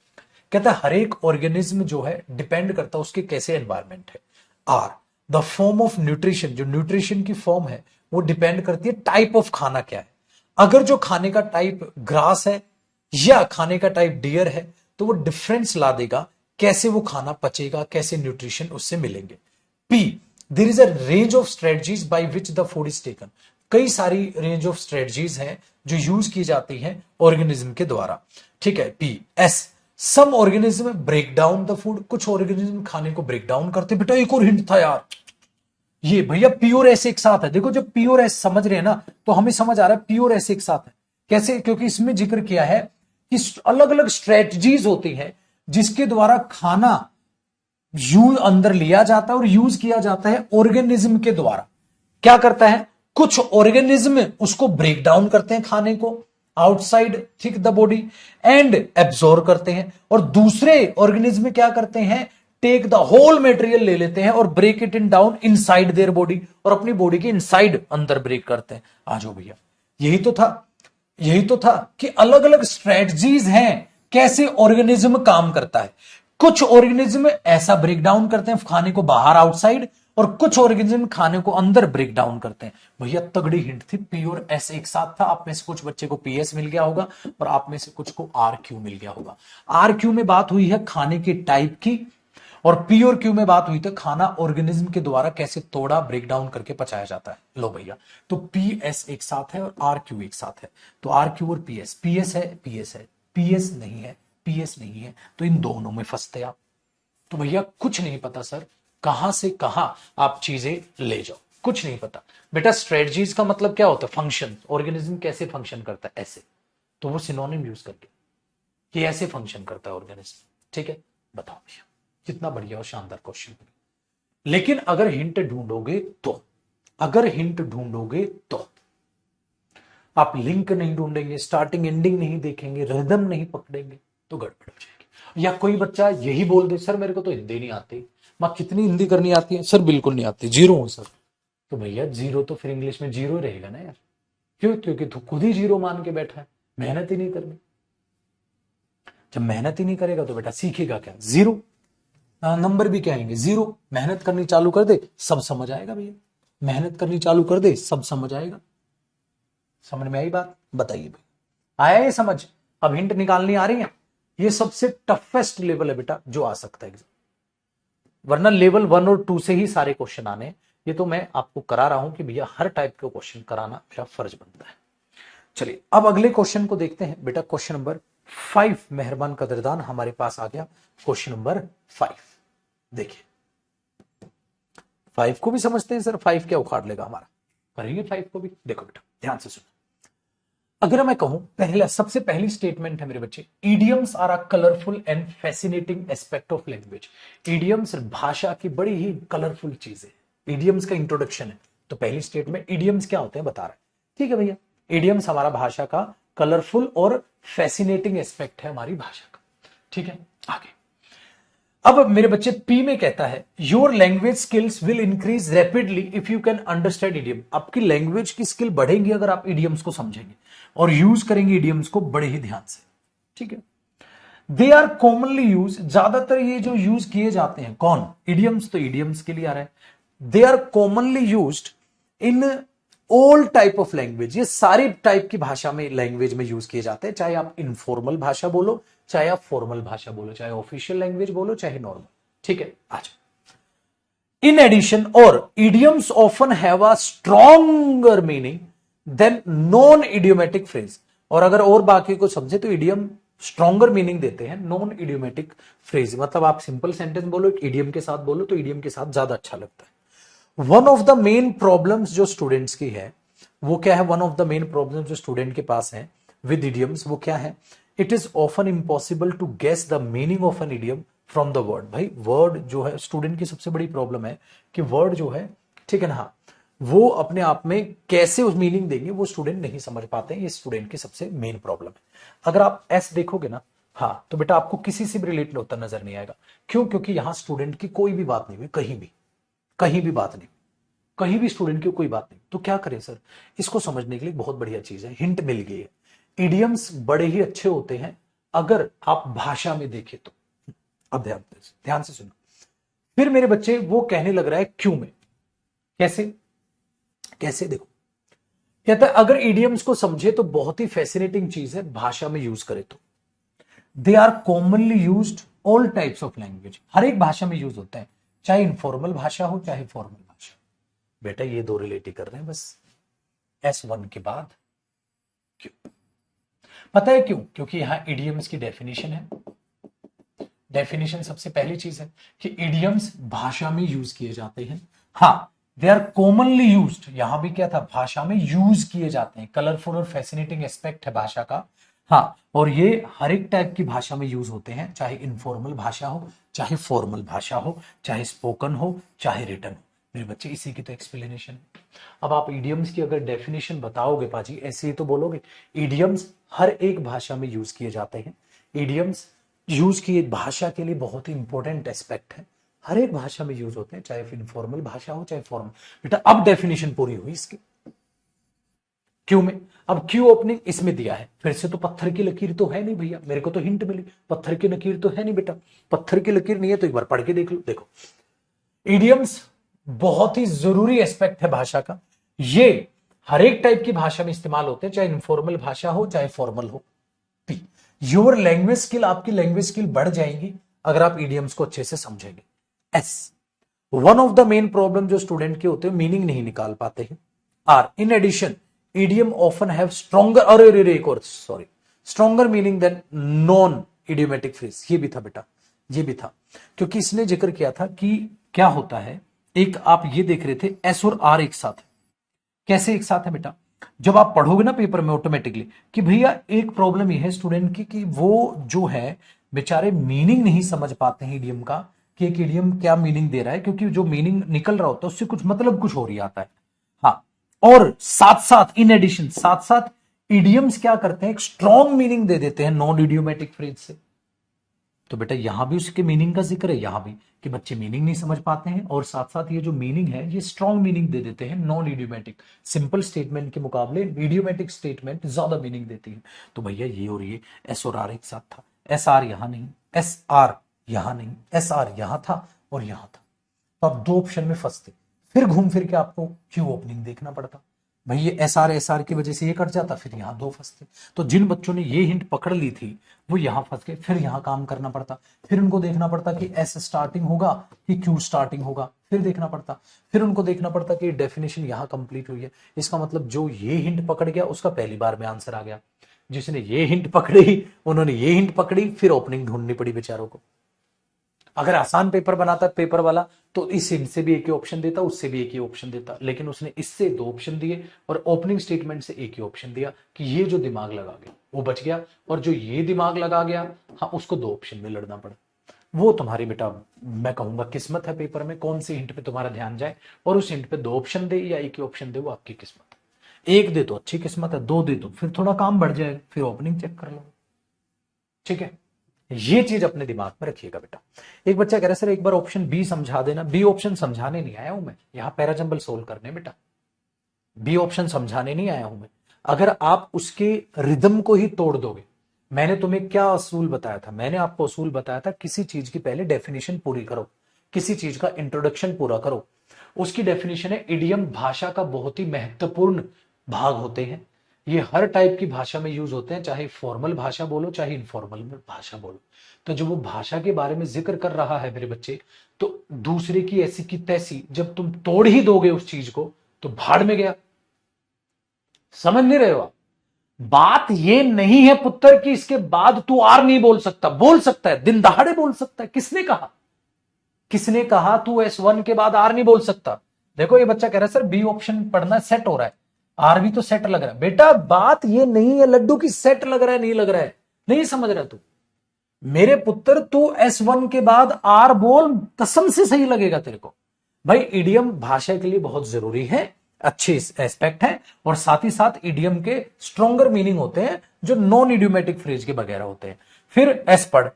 कहता है हर एक ऑर्गेनिज्म जो है डिपेंड करता है उसके कैसे एनवायरमेंट है। Or the form of nutrition, जो न्यूट्रिशन की फॉर्म है वो डिपेंड करती है टाइप ऑफ खाना क्या है। अगर जो खाने का टाइप ग्रास है या खाने का टाइप डियर है तो वो डिफरेंस ला देगा कैसे वो खाना पचेगा, कैसे न्यूट्रिशन उससे मिलेंगे। P there is a range of strategies by which the food is taken. कई सारी रेंज ऑफ स्ट्रेटजीज हैं जो यूज की जाती हैं ऑर्गेनिज्म के द्वारा, ठीक है। P S some organism break down the food, कुछ ऑर्गेनिज्म खाने को ब्रेक डाउन करते। बेटा एक और हिंट था यार, ये भैया पी और एस एक साथ है। देखो जब पी और एस समझ रहे हैं ना तो हमें समझ आ रहा है पी और एस एक साथ है। कैसे? क्योंकि इसमें जिक्र किया है कि अलग अलग स्ट्रेटजीज होती हैं जिसके द्वारा खाना यूज अंदर लिया जाता है और यूज किया जाता है ऑर्गेनिज्म के द्वारा। क्या करता है, कुछ ऑर्गेनिज्म उसको ब्रेक डाउन करते हैं खाने को आउटसाइड, ठीक, द बॉडी, एंड एब्जॉर्ब करते हैं, और दूसरे ऑर्गेनिज्म क्या करते हैं, टेक द होल मटेरियल ले लेते हैं और break it in down inside their body, और अपनी बॉडी के इनसाइड अंदर ब्रेक करते हैं। आ जाओ भैया, यही तो था, यही तो था कि अलग अलग स्ट्रेटजीज हैं कैसे ऑर्गेनिज्म काम करता है। कुछ ऑर्गेनिज्म ऐसा ब्रेक डाउन करते हैं खाने को बाहर आउटसाइड, और कुछ ऑर्गेनिज्म खाने को अंदर ब्रेक डाउन करते हैं। भैया तगड़ी हिंट थी, पी और एस एक साथ था। आप में से कुछ बच्चे को पीएस मिल गया होगा और आप में से कुछ को आर क्यू मिल गया होगा। आर क्यू में बात हुई है खाने के टाइप की, और पी और क्यू में बात हुई थी खाना ऑर्गेनिज्म के द्वारा कैसे तोड़ा ब्रेक डाउन करके पचाया जाता है। लो भैया, तो पी एस एक साथ है और आर क्यू एक साथ है, तो आर क्यू और पीएस, पीएस है पीएस है, पीएस नहीं है पीएस नहीं है, तो इन दोनों में फंसते आप। तो भैया कुछ नहीं पता सर, कहां से कहां आप चीजें ले जाओ, कुछ नहीं पता। बेटा स्ट्रेटजीज का मतलब क्या होता है? फंक्शन, ऑर्गेनिज्म कैसे फंक्शन करता है, ऐसे। तो वो सिनोनिम यूज करके कि ऐसे फंक्शन करता है ऑर्गेनिज्म। ठीक है, बताओ भैया, कितना बढ़िया और शानदार क्वेश्चन। लेकिन अगर हिंट ढूंढोगे तो, अगर हिंट ढूंढोगे तो आप लिंक नहीं ढूंढेंगे, स्टार्टिंग एंडिंग नहीं देखेंगे, रिदम नहीं पकड़ेंगे, तो गड़बड़ हो जाएगी। या कोई बच्चा यही बोल दे, सर मेरे को तो हिंदी नहीं आती, मां कितनी हिंदी करनी आती है? सर बिल्कुल नहीं आती, जीरो हूं सर। तो भैया जीरो तो फिर इंग्लिश में जीरो रहेगा ना यार। क्यों? क्योंकि तू खुद ही जीरो मान के बैठा है, मेहनत ही नहीं करनी। जब मेहनत ही नहीं करेगा तो बेटा सीखेगा क्या? जीरो। नंबर भी कहेंगे जीरो। मेहनत करनी चालू कर दे, सब समझ आएगा भैया। मेहनत करनी चालू कर दे, सब समझ आएगा। समझ में आई बात? बताइए भाई, आया ये समझ? अब हिंट निकालनी आ रही है। ये सबसे टफेस्ट लेवल है बेटा जो आ सकता है एग्जाम, वरना लेवल 1 और 2 से ही सारे क्वेश्चन आने। ये तो मैं आपको करा रहा हूं कि भैया हर टाइप के क्वेश्चन कराना मेरा फर्ज बनता है। चलिए अब अगले क्वेश्चन को देखते हैं बेटा। क्वेश्चन नंबर 5, मेहरबान कदरदान, हमारे पास आ गया क्वेश्चन नंबर 5। देखिए 5 को भी समझते हैं सर, 5 क्या उखाड़ लेगा हमारा, करेंगे 5 को भी। देखो बेटा ध्यान से सुनो, अगर मैं कहूं पहला, सबसे पहली स्टेटमेंट है मेरे बच्चे, idioms are a colourful and fascinating aspect of language. Idioms भाषा की बड़ी ही कलरफुल चीज है। इडियम्स का इंट्रोडक्शन है, तो पहली स्टेटमेंट इडियम्स क्या होते हैं बता रहा है। ठीक है भैया, इडियम्स हमारा भाषा का कलरफुल और फैसिनेटिंग एस्पेक्ट है हमारी भाषा का। ठीक है, आगे अब मेरे बच्चे पी में कहता है your language skills will increase rapidly if you can understand idiom. आपकी लैंग्वेज की स्किल बढ़ेगी अगर आप इडियम्स को समझेंगे और यूज करेंगे इडियम्स को बड़े ही ध्यान से। ठीक है, दे आर कॉमनली यूज, ज्यादातर ये जो यूज किए जाते हैं, कौन? इडियम्स, तो इडियम्स के लिए आ रहा है। They are commonly used in all type of language, ये सारी टाइप की भाषा में, लैंग्वेज में यूज किए जाते हैं। चाहे आप इनफॉर्मल भाषा बोलो, चाहे आप फॉर्मल भाषा बोलो, चाहे ऑफिशियल लैंग्वेज बोलो, चाहे नॉर्मल। ठीक है, आज इन एडिशन, और idioms often have a stronger meaning than non idiomatic phrase. और अगर और बाकी को समझे तो इडियम स्ट्रॉन्गर मीनिंग देते हैं नॉन इडियोमेटिक फ्रेज। मतलब आप सिंपल सेंटेंस बोलो, इडियम के साथ बोलो, तो इडियम के साथ ज्यादा अच्छा लगता है। One of the main problems जो स्टूडेंट्स की है वो क्या है? One of the main problems जो स्टूडेंट के पास है विद इडियम्स, वो क्या है? It is often impossible to guess the meaning of an idiom from the word. भाई वर्ड जो है, स्टूडेंट की सबसे बड़ी प्रॉब्लम है कि वर्ड जो है, ठीक है ना, वो अपने आप में कैसे उस मीनिंग देंगे वो स्टूडेंट नहीं समझ पाते हैं। ये स्टूडेंट की सबसे मेन प्रॉब्लम है। अगर आप एस देखोगे ना, हाँ, तो बेटा आपको किसी से भी रिलेट होता नजर नहीं आएगा। क्यों? क्योंकि यहां स्टूडेंट की कोई भी बात नहीं हुई, कहीं भी, कहीं भी बात नहीं, कहीं भी स्टूडेंट की कोई बात नहीं। तो क्या करें सर? इसको समझने के लिए बहुत बढ़िया चीज है, हिंट मिल गई है। इडियम्स बड़े ही अच्छे होते हैं अगर आप भाषा में देखें तो। अब ध्यान से सुनो। फिर मेरे बच्चे वो कहने लग रहा है क्यों में। कैसे? कैसे? देखो, कहता है अगर इडियम्स को समझे तो बहुत ही फैसिनेटिंग चीज है भाषा में यूज करे तो। They are commonly used all types of language, हर एक भाषा में यूज होता है, चाहे इनफॉर्मल भाषा हो चाहे फॉर्मल भाषा। बेटा ये दो रिलेट कर रहे हैं बस S1 के बाद। क्यों? पता है क्यों? क्योंकि यहां इडियम्स की डेफिनेशन है। डेफिनेशन सबसे पहली चीज है कि इडियम्स भाषा में यूज किए जाते हैं। हाँ, दे आर कॉमनली यूज्ड, यहां भी क्या था? भाषा में यूज किए जाते हैं। कलरफुल और फैसिनेटिंग एस्पेक्ट है भाषा का। हाँ, और ये हर एक टाइप की भाषा में यूज होते हैं, चाहे इनफॉर्मल भाषा हो, चाहे फॉर्मल भाषा हो, चाहे स्पोकन हो, चाहे रिटन हो। मेरे बच्चे इसी की तो एक्सप्लेनेशन है। अब आप इडियम्स की अगर डेफिनेशन बताओगे पाजी, ऐसे ही तो बोलोगे। इडियम्स हर एक भाषा में यूज किए जाते हैं। इडियम्स यूज किए भाषा के लिए बहुत ही इंपॉर्टेंट एस्पेक्ट है, हर एक भाषा में यूज होते हैं, चाहे फिर इनफॉर्मल भाषा हो चाहे फॉर्मल। बेटा अब डेफिनेशन पूरी हुई इसकी क्यों में। अब क्यों ओपनिंग इसमें दिया है, फिर से तो पत्थर की लकीर तो है नहीं भैया, मेरे को तो हिंट मिली, पत्थर की लकीर तो है नहीं बेटा, पत्थर की लकीर नहीं है तो एक बार पढ़ के देख लो। देखो इडियम्स बहुत ही जरूरी एस्पेक्ट है भाषा का, ये हर एक टाइप की भाषा में इस्तेमाल होते हैं, चाहे इनफॉर्मल भाषा हो चाहे फॉर्मल हो। पी योर लैंग्वेज स्किल, आपकी लैंग्वेज स्किल बढ़ जाएगी अगर आप इडियम्स को अच्छे से समझेंगे। As one of the main problem जो स्टूडेंट के होते हैं, मीनिंग नहीं निकाल पाते हैं। Or in addition idiom often have stronger अरे एक और sorry stronger meaning than non idiomatic phrase. ये भी था बेटा, ये भी था, क्योंकि इसने जिक्र किया था कि क्या होता है, एक आप ये देख रहे थे एस और आर एक साथ है, कैसे एक साथ है बेटा, जब आप पढ़ोगे ना पेपर में ऑटोमेटिकली कि भैया एक प्रॉब्लम ये है स्टूडेंट की कि वो जो है बेचारे मीनिंग नहीं समझ पाते हैं इडियम का, कि एक इडियम क्या मीनिंग दे रहा है, क्योंकि जो मीनिंग निकल रहा होता है उससे कुछ मतलब कुछ हो रही आता है। हाँ, और साथ साथ इन एडिशन साथ साथ इडियम्स क्या करते हैं, एक स्ट्रॉन्ग मीनिंग दे देते हैं नॉन इडियोमेटिक फ्रेज से। तो बेटा यहां भी उसके मीनिंग का जिक्र है, यहां भी कि बच्चे मीनिंग नहीं समझ पाते हैं, और साथ साथ ये जो मीनिंग है ये स्ट्रॉन्ग मीनिंग दे देते हैं नॉन इडियोमेटिक। सिंपल स्टेटमेंट के मुकाबले इडियोमेटिक स्टेटमेंट ज्यादा मीनिंग देती है। तो भैया ये और ये एस और आर एक साथ था, एस आर यहां नहीं, एस आर यहां नहीं, एस आर यहां था और यहां था, तो आप दो ऑप्शन में फंसते, फिर घूम फिर के आपको क्यों ओपनिंग देखना पड़ता। भाई ये एस आर की वजह से ये कट जाता, फिर यहां दो फंसते। तो जिन बच्चों ने ये हिंट पकड़ ली थी वो यहां फंस गए, फिर यहां काम करना पड़ता, फिर उनको देखना पड़ता कि एस स्टार्टिंग होगा कि क्यू स्टार्टिंग होगा, फिर देखना पड़ता, फिर उनको देखना पड़ता कि डेफिनेशन यहां कंप्लीट हुई है, इसका मतलब जो ये हिंट पकड़ गया उसका पहली बार में आंसर आ गया, जिसने ये हिंट पकड़ी उन्होंने ये हिंट पकड़ी, फिर ओपनिंग ढूंढनी पड़ी बेचारों को। अगर आसान पेपर बनाता पेपर वाला तो इस हिंट से भी एक ही ऑप्शन देता, उससे भी एक ही ऑप्शन देता, लेकिन उसने इससे दो ऑप्शन दिए और ओपनिंग स्टेटमेंट से एक ही ऑप्शन दिया कि ये जो दिमाग लगा गया वो बच गया, और जो ये दिमाग लगा गया हाँ उसको दो ऑप्शन में लड़ना पड़ा। वो तुम्हारी बेटा मैं कहूंगा किस्मत है पेपर में, कौन सी हिंट पे तुम्हारा ध्यान जाए, और उस हिंट पे दो ऑप्शन दे या एक ही ऑप्शन दे वो आपकी किस्मत है। एक दे तो अच्छी किस्मत है, दो दे तो फिर थोड़ा काम बढ़ जाएगा, फिर ओपनिंग चेक कर लो। ठीक है, ये चीज अपने दिमाग में रखिएगा बेटा। एक बच्चा कह रहा है सर एक बार ऑप्शन बी समझा देना, बी ऑप्शन समझाने नहीं आया हूं मैं, यहां पैराजंबल सोल्व करने बेटा, बी ऑप्शन समझाने नहीं आया हूं मैं। अगर आप उसके रिदम को ही तोड़ दोगे, मैंने तुम्हें क्या असूल बताया था, मैंने आपको असूल बताया था किसी चीज की पहले डेफिनेशन पूरी करो, किसी चीज का इंट्रोडक्शन पूरा करो। उसकी डेफिनेशन है इडियम भाषा का बहुत ही महत्वपूर्ण भाग होते हैं, ये हर टाइप की भाषा में यूज होते हैं, चाहे फॉर्मल भाषा बोलो चाहे इनफॉर्मल भाषा बोलो। तो जब वो भाषा के बारे में जिक्र कर रहा है मेरे बच्चे, तो दूसरे की ऐसी की तैसी जब तुम तोड़ ही दोगे उस चीज को तो भाड़ में गया। समझ नहीं रहे हो आप? बात ये नहीं है पुत्र कि इसके बाद तू आर नहीं बोल सकता, बोल सकता है, दिन दहाड़े बोल सकता है। किसने कहा, किसने कहा तू S1 के बाद आर नहीं बोल सकता? देखो ये बच्चा कह रहा है सर बी ऑप्शन पढ़ना सेट हो रहा है, आर भी तो सेट लग रहा है। बेटा बात ये नहीं है लड्डू की सेट लग रहा है नहीं लग रहा है, नहीं समझ रहा तू मेरे पुत्र, तू S1 के बाद आर बोल, कसम से सही लगेगा तेरे को। भाई इडियम भाषा के लिए बहुत जरूरी है, अच्छे एस्पेक्ट है, और साथ ही साथ इडियम के स्ट्रॉन्गर मीनिंग होते हैं जो नॉन इडियोमेटिक फ्रेज के वगैरह होते हैं। फिर एस पढ़,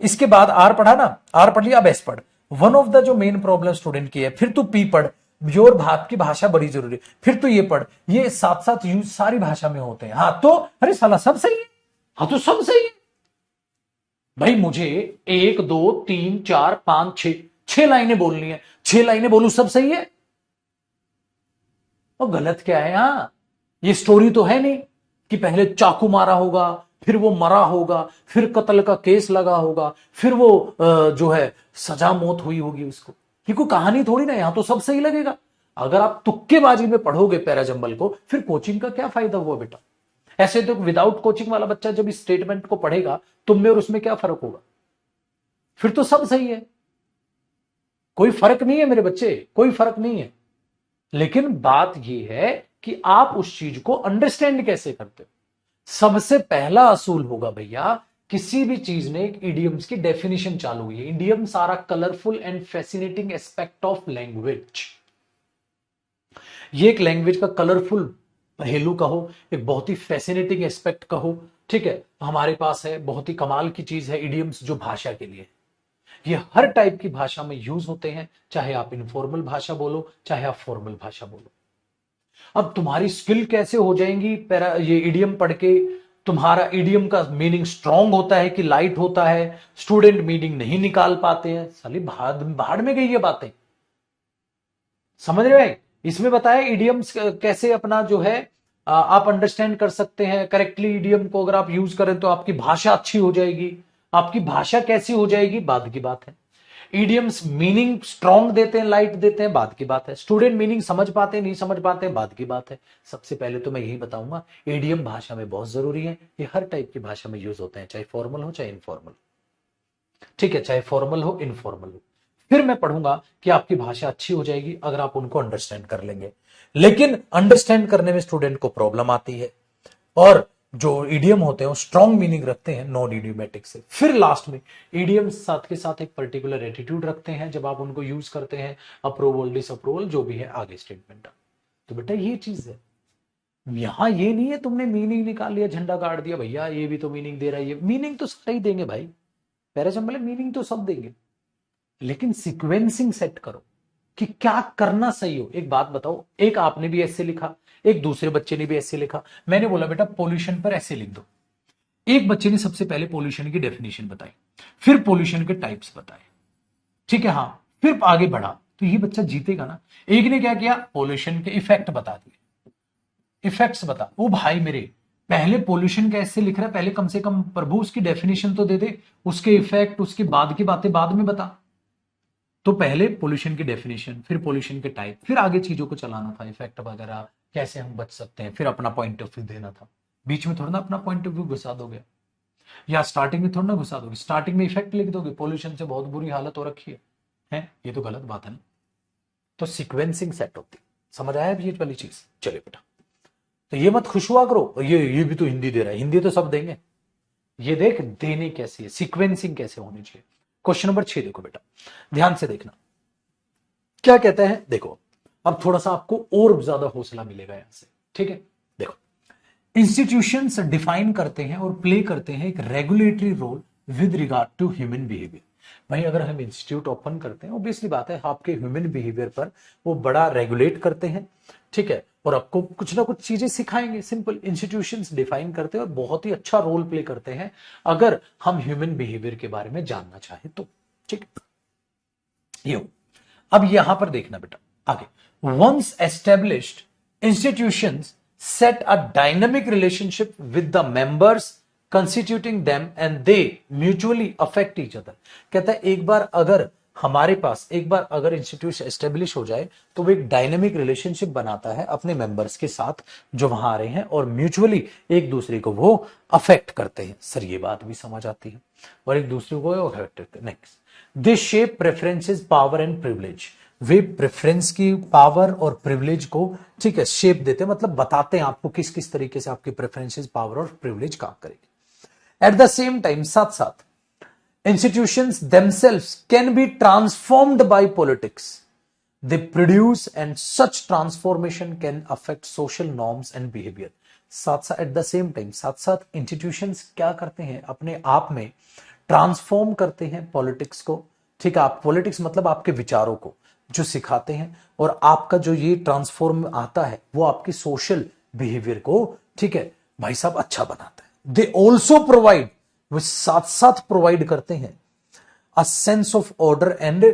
इसके बाद आर पढ़ा ना, आर पढ़ लिया, अब एस पढ़। वन ऑफ द जो मेन प्रॉब्लम स्टूडेंट की है, फिर तू पी पढ़, योर भाप की भाषा बड़ी जरूरी, फिर तू ये पढ़, ये साथ साथ यूज सारी भाषा में होते हैं। हाँ तो अरे साला सब सही है, हाँ तो सब सही है भाई। मुझे एक दो तीन चार पांच छह लाइनें बोलनी है, छह लाइनें बोलू सब सही है, और गलत क्या है? यहां ये स्टोरी तो है नहीं कि पहले चाकू मारा होगा, फिर वो मरा होगा, फिर कत्ल का केस लगा होगा, फिर वो जो है सजा मौत हुई होगी उसको। ये कोई कहानी थोड़ी ना, यहां तो सब सही लगेगा। अगर आप तुक्केबाजी में पढ़ोगे पैराजंबल को, फिर कोचिंग का क्या फायदा हुआ बेटा? ऐसे तो विदाउट कोचिंग वाला बच्चा जब इस स्टेटमेंट को पढ़ेगा, तुम में और उसमें क्या फर्क होगा? फिर तो सब सही है, कोई फर्क नहीं है मेरे बच्चे, कोई फर्क नहीं है। लेकिन बात यह है कि आप उस चीज को अंडरस्टैंड कैसे करते हो। सबसे पहला असूल होगा भैया, किसी भी चीज ने एक इडियम्स की डेफिनेशन चालू हुई है। Idioms are a colourful and fascinating aspect of language. ये एक लैंग्वेज का कलरफुल पहलू कहो, एक बहुत ही फैसिनेटिंग एस्पेक्ट कहो, ठीक है, हमारे पास है बहुत ही कमाल की चीज है इडियम्स, जो भाषा के लिए ये हर टाइप की भाषा में यूज होते हैं, चाहे आप इनफॉर्मल भाषा बोलो चाहे आप फॉर्मल भाषा बोलो। अब तुम्हारी स्किल कैसे हो जाएंगी पैरा ये इडियम पढ़ के, तुम्हारा इडियम का मीनिंग स्ट्रांग होता है कि लाइट होता है, स्टूडेंट मीनिंग नहीं निकाल पाते हैं, साली भाड़ में गई ये बातें। समझ रहे भाई, इसमें बताया इडियम्स कैसे अपना जो है आप अंडरस्टैंड कर सकते हैं करेक्टली। इडियम को अगर आप यूज करें तो आपकी भाषा अच्छी हो जाएगी। आपकी भाषा कैसी हो जाएगी बाद की बात है। इडियम्स मीनिंग स्ट्रांग देते हैं, लाइट देते हैं, बाद की बात है। स्टूडेंट मीनिंग समझ पाते हैं नहीं समझ पाते हैं, बाद की बात है। सबसे पहले तो मैं यही बताऊंगा, इडियम भाषा में बहुत जरूरी है। ये हर टाइप की भाषा में यूज होते हैं, चाहे फॉर्मल हो चाहे इनफॉर्मल। ठीक है, चाहे फॉर्मल हो इनफॉर्मल हो। फिर मैं पढ़ूंगा कि आपकी भाषा अच्छी हो जाएगी अगर आप उनको अंडरस्टैंड कर लेंगे। लेकिन अंडरस्टैंड करने में स्टूडेंट को प्रॉब्लम आती है, और जो इडियम होते हैं वो स्ट्रॉन्ग मीनिंग रखते हैं नॉन इडियोमेटिक से। फिर लास्ट में इडियम साथ के साथ एक पर्टिकुलर एटीट्यूड रखते हैं जब आप उनको यूज करते हैं, अप्रूवल डिसअप्रूवल जो भी है आगे स्टेटमेंट। तो बेटा ये चीज है, यहां ये नहीं है तुमने मीनिंग निकाल लिया झंडा गाड़ दिया भैया ये भी तो मीनिंग दे रहा है। ये मीनिंग तो सारे ही देंगे भाई, पैराजम्बल मीनिंग तो सब देंगे, लेकिन सीक्वेंसिंग सेट करो कि क्या करना सही हो। एक बात बताओ, एक आपने भी ऐसे लिखा, एक दूसरे बच्चे ने भी ऐसे लिखा। मैंने बोला बेटा पॉल्यूशन पर ऐसे लिख दो। एक बच्चे ने सबसे पहले पॉल्यूशन की डेफिनेशन बताई, फिर पॉल्यूशन के टाइप्स बताए, ठीक है, हाँ, फिर आगे बढ़ा, तो ये बच्चा जीतेगा ना। एक ने क्या किया, पॉल्यूशन के इफेक्ट बता दिए, इफेक्ट्स बता। ओ भाई मेरे, पहले पॉल्यूशन कैसे लिख रहा है, पहले कम से कम प्रभु उसकी डेफिनेशन तो दे दे, उसके इफेक्ट, उसके बाद की बातें बाद में बता। तो पहले पोल्यूशन की डेफिनेशन, फिर पोल्यूशन के टाइप, फिर आगे चीजों को चलाना था, इफेक्ट वगैरह कैसे हम बच सकते हैं, फिर अपना पॉइंट ऑफ व्यू देना था। बीच में थोड़ा ना अपना पॉइंट ऑफ व्यू घुसा दोगे, या स्टार्टिंग में थोड़ा ना घुसा दोगे, स्टार्टिंग में इफेक्ट लिख दोगे, पोल्यूशन से बहुत बुरी हालत हो रखी है ये तो गलत बात है ना। तो सीक्वेंसिंग सेट होती, समझ आया ये वाली चीज। चलिए बेटा, तो ये मत खुश हुआ करो ये भी तो हिंदी दे रहा है, हिंदी तो सब देंगे। ये देख देने कैसी है, सीक्वेंसिंग कैसे होनी चाहिए। क्वेश्चन नंबर 6 देखो बेटा, ध्यान से देखना क्या कहता है। देखो अब थोड़ा सा आपको और ज्यादा हौसला मिलेगा यहां से, ठीक है। देखो, इंस्टीट्यूशंस डिफाइन करते हैं और प्ले करते हैं एक regulatory role with regard to human behaviour. भाई अगर हम इंस्टीट्यूट ओपन करते हैं, ऑब्वियसली बात है आपके ह्यूमन बिहेवियर पर वो बड़ा रेगुलेट करते हैं, ठीक है, और आपको कुछ ना कुछ चीजें सिखाएंगे। सिंपल, इंस्टीट्यूशंस डिफाइन करते हैं और बहुत ही अच्छा रोल प्ले करते हैं अगर हम ह्यूमन बिहेवियर के बारे में जानना चाहें तो, ठीक है। ये अब यहां पर देखना बेटा आगे, once established institutions set a dynamic relationship with the members constituting them and they mutually affect each other। कहता है एक बार अगर हमारे पास एक बार अगर इंस्टीट्यूशन एस्टेब्लिश हो जाए तो वो एक डायनेमिक रिलेशनशिप बनाता है अपने मेंबर्स के साथ जो वहां आ रहे हैं, और म्यूचुअली एक दूसरे को वो अफेक्ट करते हैं। सर ये बात भी समझ आती है, और एक दूसरे को अफेक्ट करते हैं। Next, they shape preferences power and privilege. Way preference की पावर और प्रिविलेज को, ठीक है, शेप देते हैं, मतलब बताते हैं आपको किस किस तरीके से आपकी प्रेफरेंसेस पावर और प्रिविलेज काम करेगी। एट द सेम टाइम साथ साथ institutions themselves can be transformed by politics they produce and such transformation can affect social norms and behavior। साथ साथ एट द सेम टाइम साथ साथ इंस्टीट्यूशंस क्या करते हैं, अपने आप में ट्रांसफॉर्म करते हैं पॉलिटिक्स को, ठीक है। आप पॉलिटिक्स मतलब आपके विचारों को जो सिखाते हैं, और आपका जो ये ट्रांसफॉर्म आता है वो आपकी सोशल बिहेवियर को, ठीक है भाई साहब, अच्छा बनाता है। दे ऑल्सो प्रोवाइड, वो साथ साथ प्रोवाइड करते हैं a sense of order and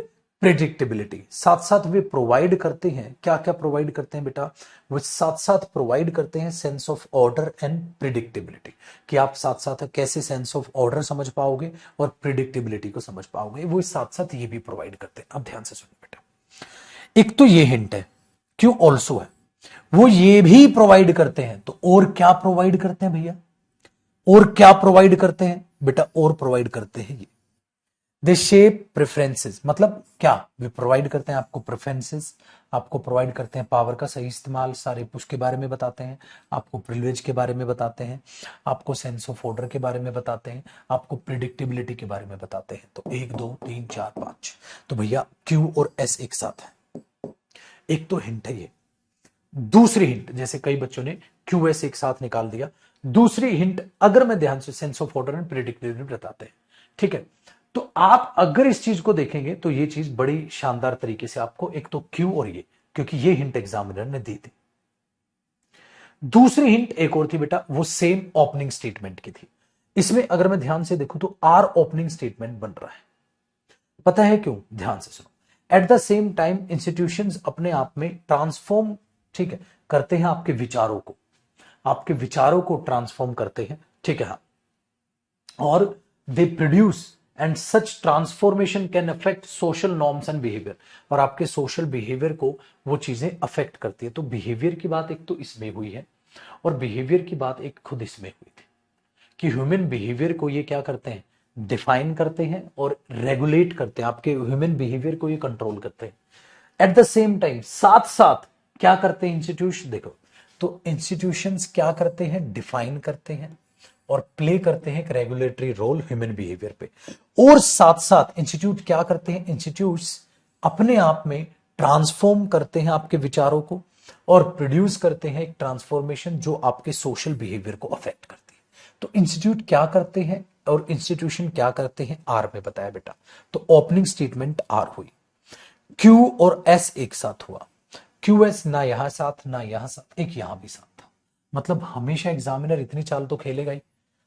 predictability. साथ साथ वे प्रोवाइड करते हैं, क्या क्या प्रोवाइड करते हैं बेटा, वो साथ साथ प्रोवाइड करते हैं sense of order and predictability, कि आप साथ साथ कैसे सेंस ऑफ ऑर्डर समझ पाओगे और प्रिडिक्टेबिलिटी को समझ पाओगे, वो साथ साथ ये भी प्रोवाइड करते हैं। अब ध्यान से सुनिए बेटा, एक तो ये हिंट है, क्यों ऑल्सो है, वो ये भी प्रोवाइड करते हैं, तो और क्या प्रोवाइड करते हैं भैया, और क्या प्रोवाइड करते हैं बेटा, और प्रोवाइड करते हैं ये, दे शेप प्रेफरेंसेस, मतलब क्या वे प्रोवाइड करते हैं आपको प्रेफरेंसेस, आपको प्रोवाइड करते हैं पावर का सही इस्तेमाल, सारे पुश के बारे में बताते हैं, आपको प्रिविलेज के बारे में बताते हैं, आपको सेंस ऑफ ऑर्डर के बारे में बताते हैं, आपको प्रिडिक्टेबिलिटी के बारे में बताते हैं। तो 1 2 3 4 5, तो भैया क्यू और एस एक साथ है। एक तो हिंट है ये, दूसरी हिंट, जैसे कई बच्चों ने क्यू एस एक साथ निकाल दिया, दूसरी हिंट, अगर मैं ध्यान से sense of order and predictability बताते हैं, ठीक है, तो आप अगर इस चीज को देखेंगे तो ये चीज बड़ी शानदार तरीके से आपको, एक तो क्यों और ये, क्योंकि ये हिंट एग्जामिनर ने दी थी। दूसरी हिंट एक और थी बेटा, वो सेम ओपनिंग स्टेटमेंट की थी। इसमें अगर मैं ध्यान से देखूं तो आर ओपनिंग स्टेटमेंट बन रहा है। पता है क्यों? ध्यान से सुनो। At the same time institutions अपने आप में ट्रांसफॉर्म, ठीक है, करते हैं आपके विचारों को, आपके विचारों को ट्रांसफॉर्म करते हैं, ठीक है, हाँ, और they produce and such transformation can affect social norms and behaviour, और आपके सोशल बिहेवियर को वो चीजें अफेक्ट करती है। तो बिहेवियर की बात एक तो इसमें हुई है, और बिहेवियर की बात एक खुद इसमें हुई थी कि ह्यूमन बिहेवियर को ये क्या करते हैं, डिफाइन करते हैं और रेगुलेट करते हैं, आपके ह्यूमन बिहेवियर को ये कंट्रोल करते हैं। एट द सेम टाइम साथ साथ क्या करते हैं इंस्टीट्यूशन, देखो, तो इंस्टीट्यूशंस क्या करते हैं, डिफाइन करते हैं और प्ले करते हैं एक रेगुलेटरी रोल ह्यूमन बिहेवियर पे, और साथ साथ इंस्टीट्यूट क्या करते हैं, इंस्टीट्यूट्स अपने आप में ट्रांसफॉर्म करते हैं आपके विचारों को और प्रोड्यूस करते हैं एक ट्रांसफॉर्मेशन जो आपके सोशल बिहेवियर को अफेक्ट करती है। तो इंस्टीट्यूट क्या करते हैं और इंस्टीट्यूशन क्या करते हैं, आर में बताया बेटा। तो ओपनिंग स्टेटमेंट आर हुई, क्यू और एस एक साथ हुआ, क्यू एस ना यहां साथ ना यहां साथ, एक यहां भी साथ था। मतलब हमेशा एग्जामिनर इतनी चाल तो खेलेगा ही,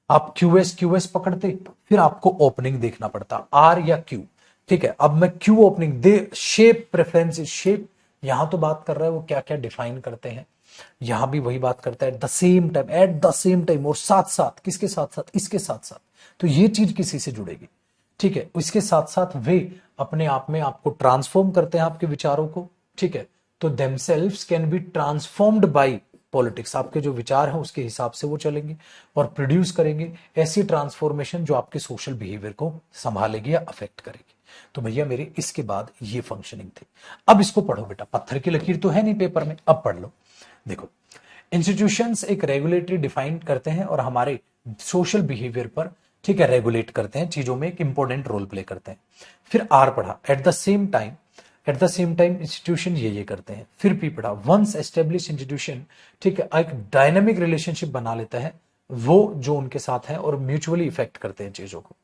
आप क्यू एस पकड़ते फिर आपको ओपनिंग देखना पड़ता, आर या क्यू, ठीक है। अब मैं क्यू ओपनिंग दे, शेप प्रेफरेंसेस, शेप यहां तो बात कर रहा है वो क्या क्या डिफाइन करते हैं, यहां भी वही बात करता है, at the same time, at the same time, और साथ साथ, किसके साथ साथ, इसके साथ साथ, तो ये चीज किसी से जुड़ेगी, ठीक है। इसके साथ साथ वे अपने आप में आपको ट्रांसफॉर्म करते हैं आपके विचारों को, ठीक है। तो themselves can be transformed by politics, आपके जो विचार हैं उसके हिसाब से वो चलेंगे और प्रोड्यूस करेंगे ऐसी ट्रांसफॉर्मेशन जो आपके सोशल बिहेवियर को संभालेगी या अफेक्ट करेगी। तो भैया मेरे इसके बाद ये फंक्शनिंग थी। अब इसको पढ़ो बेटा, पत्थर की लकीर तो है नहीं पेपर में, अब पढ़ लो। देखो, इंस्टीट्यूशंस एक रेगुलेटरी डिफाइन करते हैं और हमारे सोशल बिहेवियर पर, ठीक है, रेगुलेट करते हैं, चीजों में एक इंपॉर्टेंट रोल प्ले करते हैं। फिर आर पढ़ा, at the same time, at the same time institution ये करते हैं। फिर पी पढ़ा, वंस एस्टेब्लिश इंस्टीट्यूशन, ठीक है, एक डायनामिक रिलेशनशिप बना लेता है वो जो उनके साथ है और म्यूचुअली इफेक्ट करते हैं चीजों को।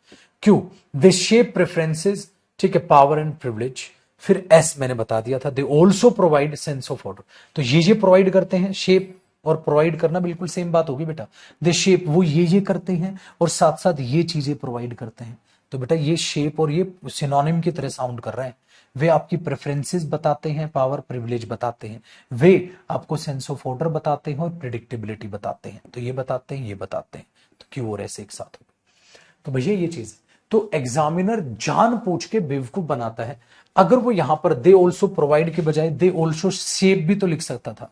क्यों? दे शेप प्रेफरेंसेस, ठीक है, पावर एंड प्रिविलेज। फिर एस मैंने बता दिया था, they also provide sense of order. तो ये प्रोवाइड करते हैं, शेप और प्रोवाइड करना बिल्कुल सेम बात होगी बेटा। दे शेप, वो ये करते हैं और साथ साथ ये चीजें प्रोवाइड करते हैं। तो बेटा ये शेप और ये सिनोनिम की तरह साउंड कर रहा है। वे आपकी प्रेफरेंसेस बताते हैं, पावर प्रिविलेज बताते हैं, वे आपको सेंस ऑफ ऑर्डर बताते हैं और प्रिडिक्टेबिलिटी बताते हैं। तो ये बताते हैं, ये बताते हैं, तो क्यों और ऐसे एक साथ हो। तो भैया ये चीज, तो एग्जामिनर जान पूछ के बेवकूफ बनाता है। अगर वो यहां पर दे ऑल्सो प्रोवाइड के बजाय दे ऑल्सो शेप भी तो लिख सकता था,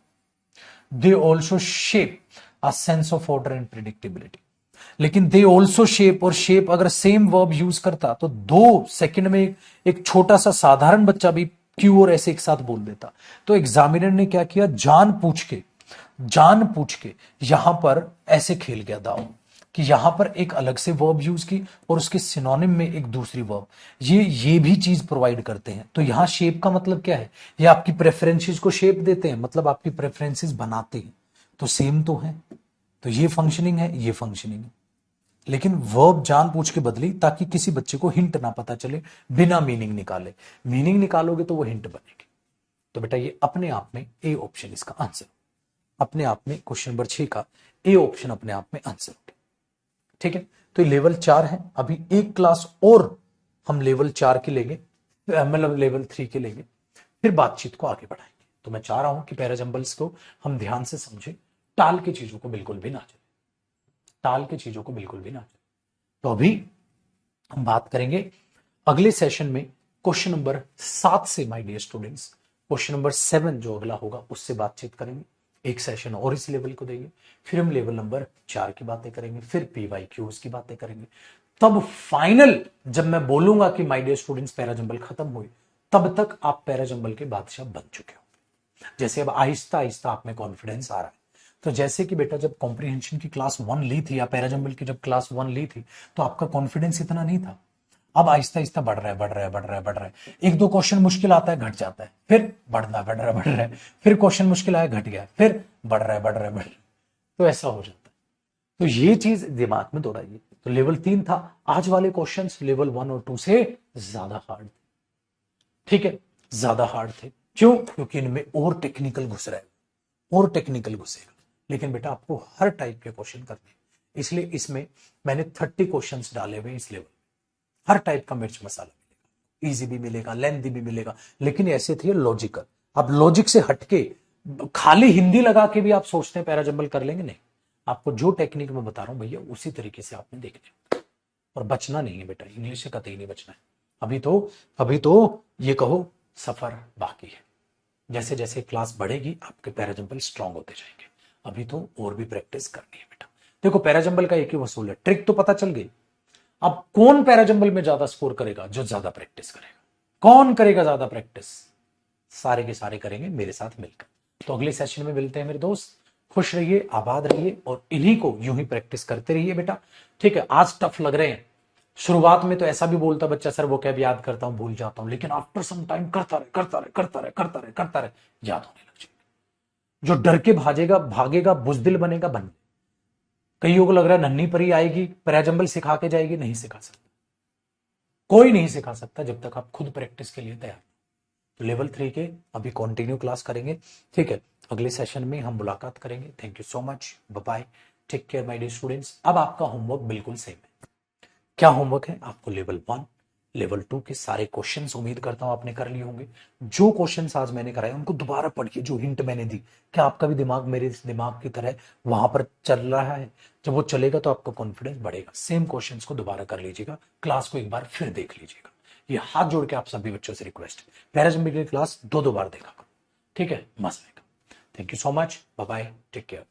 they also shape a sense of order and predictability. लेकिन दे ऑल्सो शेप और शेप अगर सेम वर्ब यूज करता तो 2 सेकंड में एक छोटा सा साधारण बच्चा भी क्यू और ऐसे एक साथ बोल देता। तो एग्जामिनर ने क्या किया, जान पूछ के यहां पर ऐसे खेल गया दाव कि यहां पर एक अलग से वर्ब यूज की और उसके सिनोनिम में एक दूसरी वर्ब, ये भी चीज प्रोवाइड करते हैं। तो यहां शेप का मतलब क्या है, ये आपकी प्रेफरेंसेस को शेप देते हैं, मतलब आपकी प्रेफरेंसेस बनाते हैं, तो सेम तो है। तो ये फंक्शनिंग है, ये फंक्शनिंग है, लेकिन वर्ब जान पूछ के बदली ताकि किसी बच्चे को हिंट ना पता चले, बिना मीनिंग निकाले। मीनिंग निकालोगे तो वो हिंट बनेगी। तो बेटा ये अपने आप में ए ऑप्शन इसका आंसर, अपने आप में क्वेश्चन नंबर 6 का ए ऑप्शन अपने आप में आंसर हो गया। ठीक है, तो ये लेवल 4 है। अभी एक क्लास और हम लेवल 4 की लेंगे, मतलब लेवल 3 की लेंगे, फिर बातचीत को आगे बढ़ाएंगे। तो मैं चाह रहा हूं कि पैराजंबल्स को हम ध्यान से समझे, टाल के चीजों को बिल्कुल भी ना चले, टाल के चीजों को बिल्कुल भी ना चले। तो अभी हम बात करेंगे अगले सेशन में क्वेश्चन नंबर 7 से, my dear students, question number 7 जो अगला होगा उससे बातचीत करेंगे। एक सेशन और इस लेवल को देंगे, फिर हम लेवल नंबर 4 की बातें करेंगे, फिर PYQs की बातें करेंगे। तब फाइनल जब मैं बोलूंगा कि माय डियर स्टूडेंट्स पैराजंबल खत्म हुई, तब तक आप पैराजंबल के बादशाह बन चुके हो। जैसे अब आहिस्ता आहिस्ता आप में कॉन्फिडेंस आ रहा है। तो जैसे कि बेटा जब कॉम्प्रिहेंशन की क्लास 1 ली थी या पैराजंबल की जब क्लास 1 ली थी तो आपका कॉन्फिडेंस इतना नहीं था। अब आहिस्ता आहिस्ता बढ़ रहा है। एक दो क्वेश्चन मुश्किल आता है, घट जाता है, फिर बढ़ रहा है, फिर क्वेश्चन मुश्किल आया, घट गया, फिर बढ़ रहा है। तो ऐसा हो जाता है। तो ये चीज दिमाग में दौड़ाइए। तो लेवल 3 था। आज वाले क्वेश्चंस लेवल 1 और 2 से ज्यादा हार्ड, ठीक है, ज्यादा हार्ड थे। क्यों? क्योंकि इनमें और टेक्निकल घुस रहा है, और टेक्निकल घुसेगा। लेकिन बेटा आपको हर टाइप के क्वेश्चन करने, इसलिए इसमें मैंने 30 क्वेश्चंस डाले हुए इस लेवल। हर टाइप का मिर्च मसाला मिलेगा, इजी भी मिलेगा, लेंथी भी मिलेगा, लेकिन ऐसे थे लॉजिकल। अब लॉजिक से हटके खाली हिंदी लगा के भी आप सोचते हैं पैराजंबल कर लेंगे, नहीं। आपको जो टेक्निक मैं बता रहा हूं भैया उसी तरीके से आपने देखना, और बचना नहीं है बेटा, इंग्लिश से कतई नहीं बचना है। अभी तो ये कहो सफर बाकी है। जैसे जैसे क्लास बढ़ेगी आपके पैराजंबल स्ट्रांग होते जाएंगे। अभी तो और भी प्रैक्टिस करनी है बेटा। देखो पैराजंबल का एक ही वसूल है, ट्रिक तो पता चल गई। अब कौन पैराजंबल में ज्यादा स्कोर करेगा? जो ज्यादा प्रैक्टिस करेगा। कौन करेगा ज्यादा प्रैक्टिस? सारे के सारे करेंगे मेरे साथ मिलकर। तो अगले सेशन में मिलते हैं मेरे दोस्त। खुश रहिए, आबाद रहिए, और इन्हीं को यूं ही प्रैक्टिस करते रहिए बेटा। ठीक है, आज टफ लग रहे हैं। शुरुआत में तो ऐसा भी बोलता बच्चा, सर वो क्या याद करता हूं, भूल जाता हूं, लेकिन आफ्टर सम टाइम करता रहे करता रहे करता रहे करता रहे करता रहे, याद होने लग जाएगा। जो डर के भागेगा भागेगा, बुजदिल बनेगा बन। कईयों को लग रहा है नन्ही परी आएगी पैराजंबल सिखा के जाएगी, नहीं सिखा सकता, कोई नहीं सिखा सकता जब तक आप खुद प्रैक्टिस के लिए तैयार। तो लेवल 3 के अभी कंटिन्यू क्लास करेंगे, ठीक है। अगले सेशन में हम मुलाकात करेंगे। Thank you so much, bye bye, take care my dear students. अब आपका होमवर्क बिल्कुल सेम है। क्या होमवर्क है? आपको लेवल 1 लेवल 2 के सारे क्वेश्चंस उम्मीद करता हूं आपने कर लिए होंगे। जो क्वेश्चंस आज मैंने कराए उनको दोबारा पढ़िए, जो हिंट मैंने दी। क्या आपका भी दिमाग मेरे दिमाग की तरह वहां पर चल रहा है? जब वो चलेगा तो आपका कॉन्फिडेंस बढ़ेगा। सेम क्वेश्चंस को दोबारा कर लीजिएगा, क्लास को एक बार फिर देख लीजिएगा। ये हाथ जोड़ के आप सभी बच्चों से रिक्वेस्ट है, पैराजंपिक की क्लास दो बार देखा करो, ठीक है। मस्त रहेगा। Thank you so much, bye bye, take care.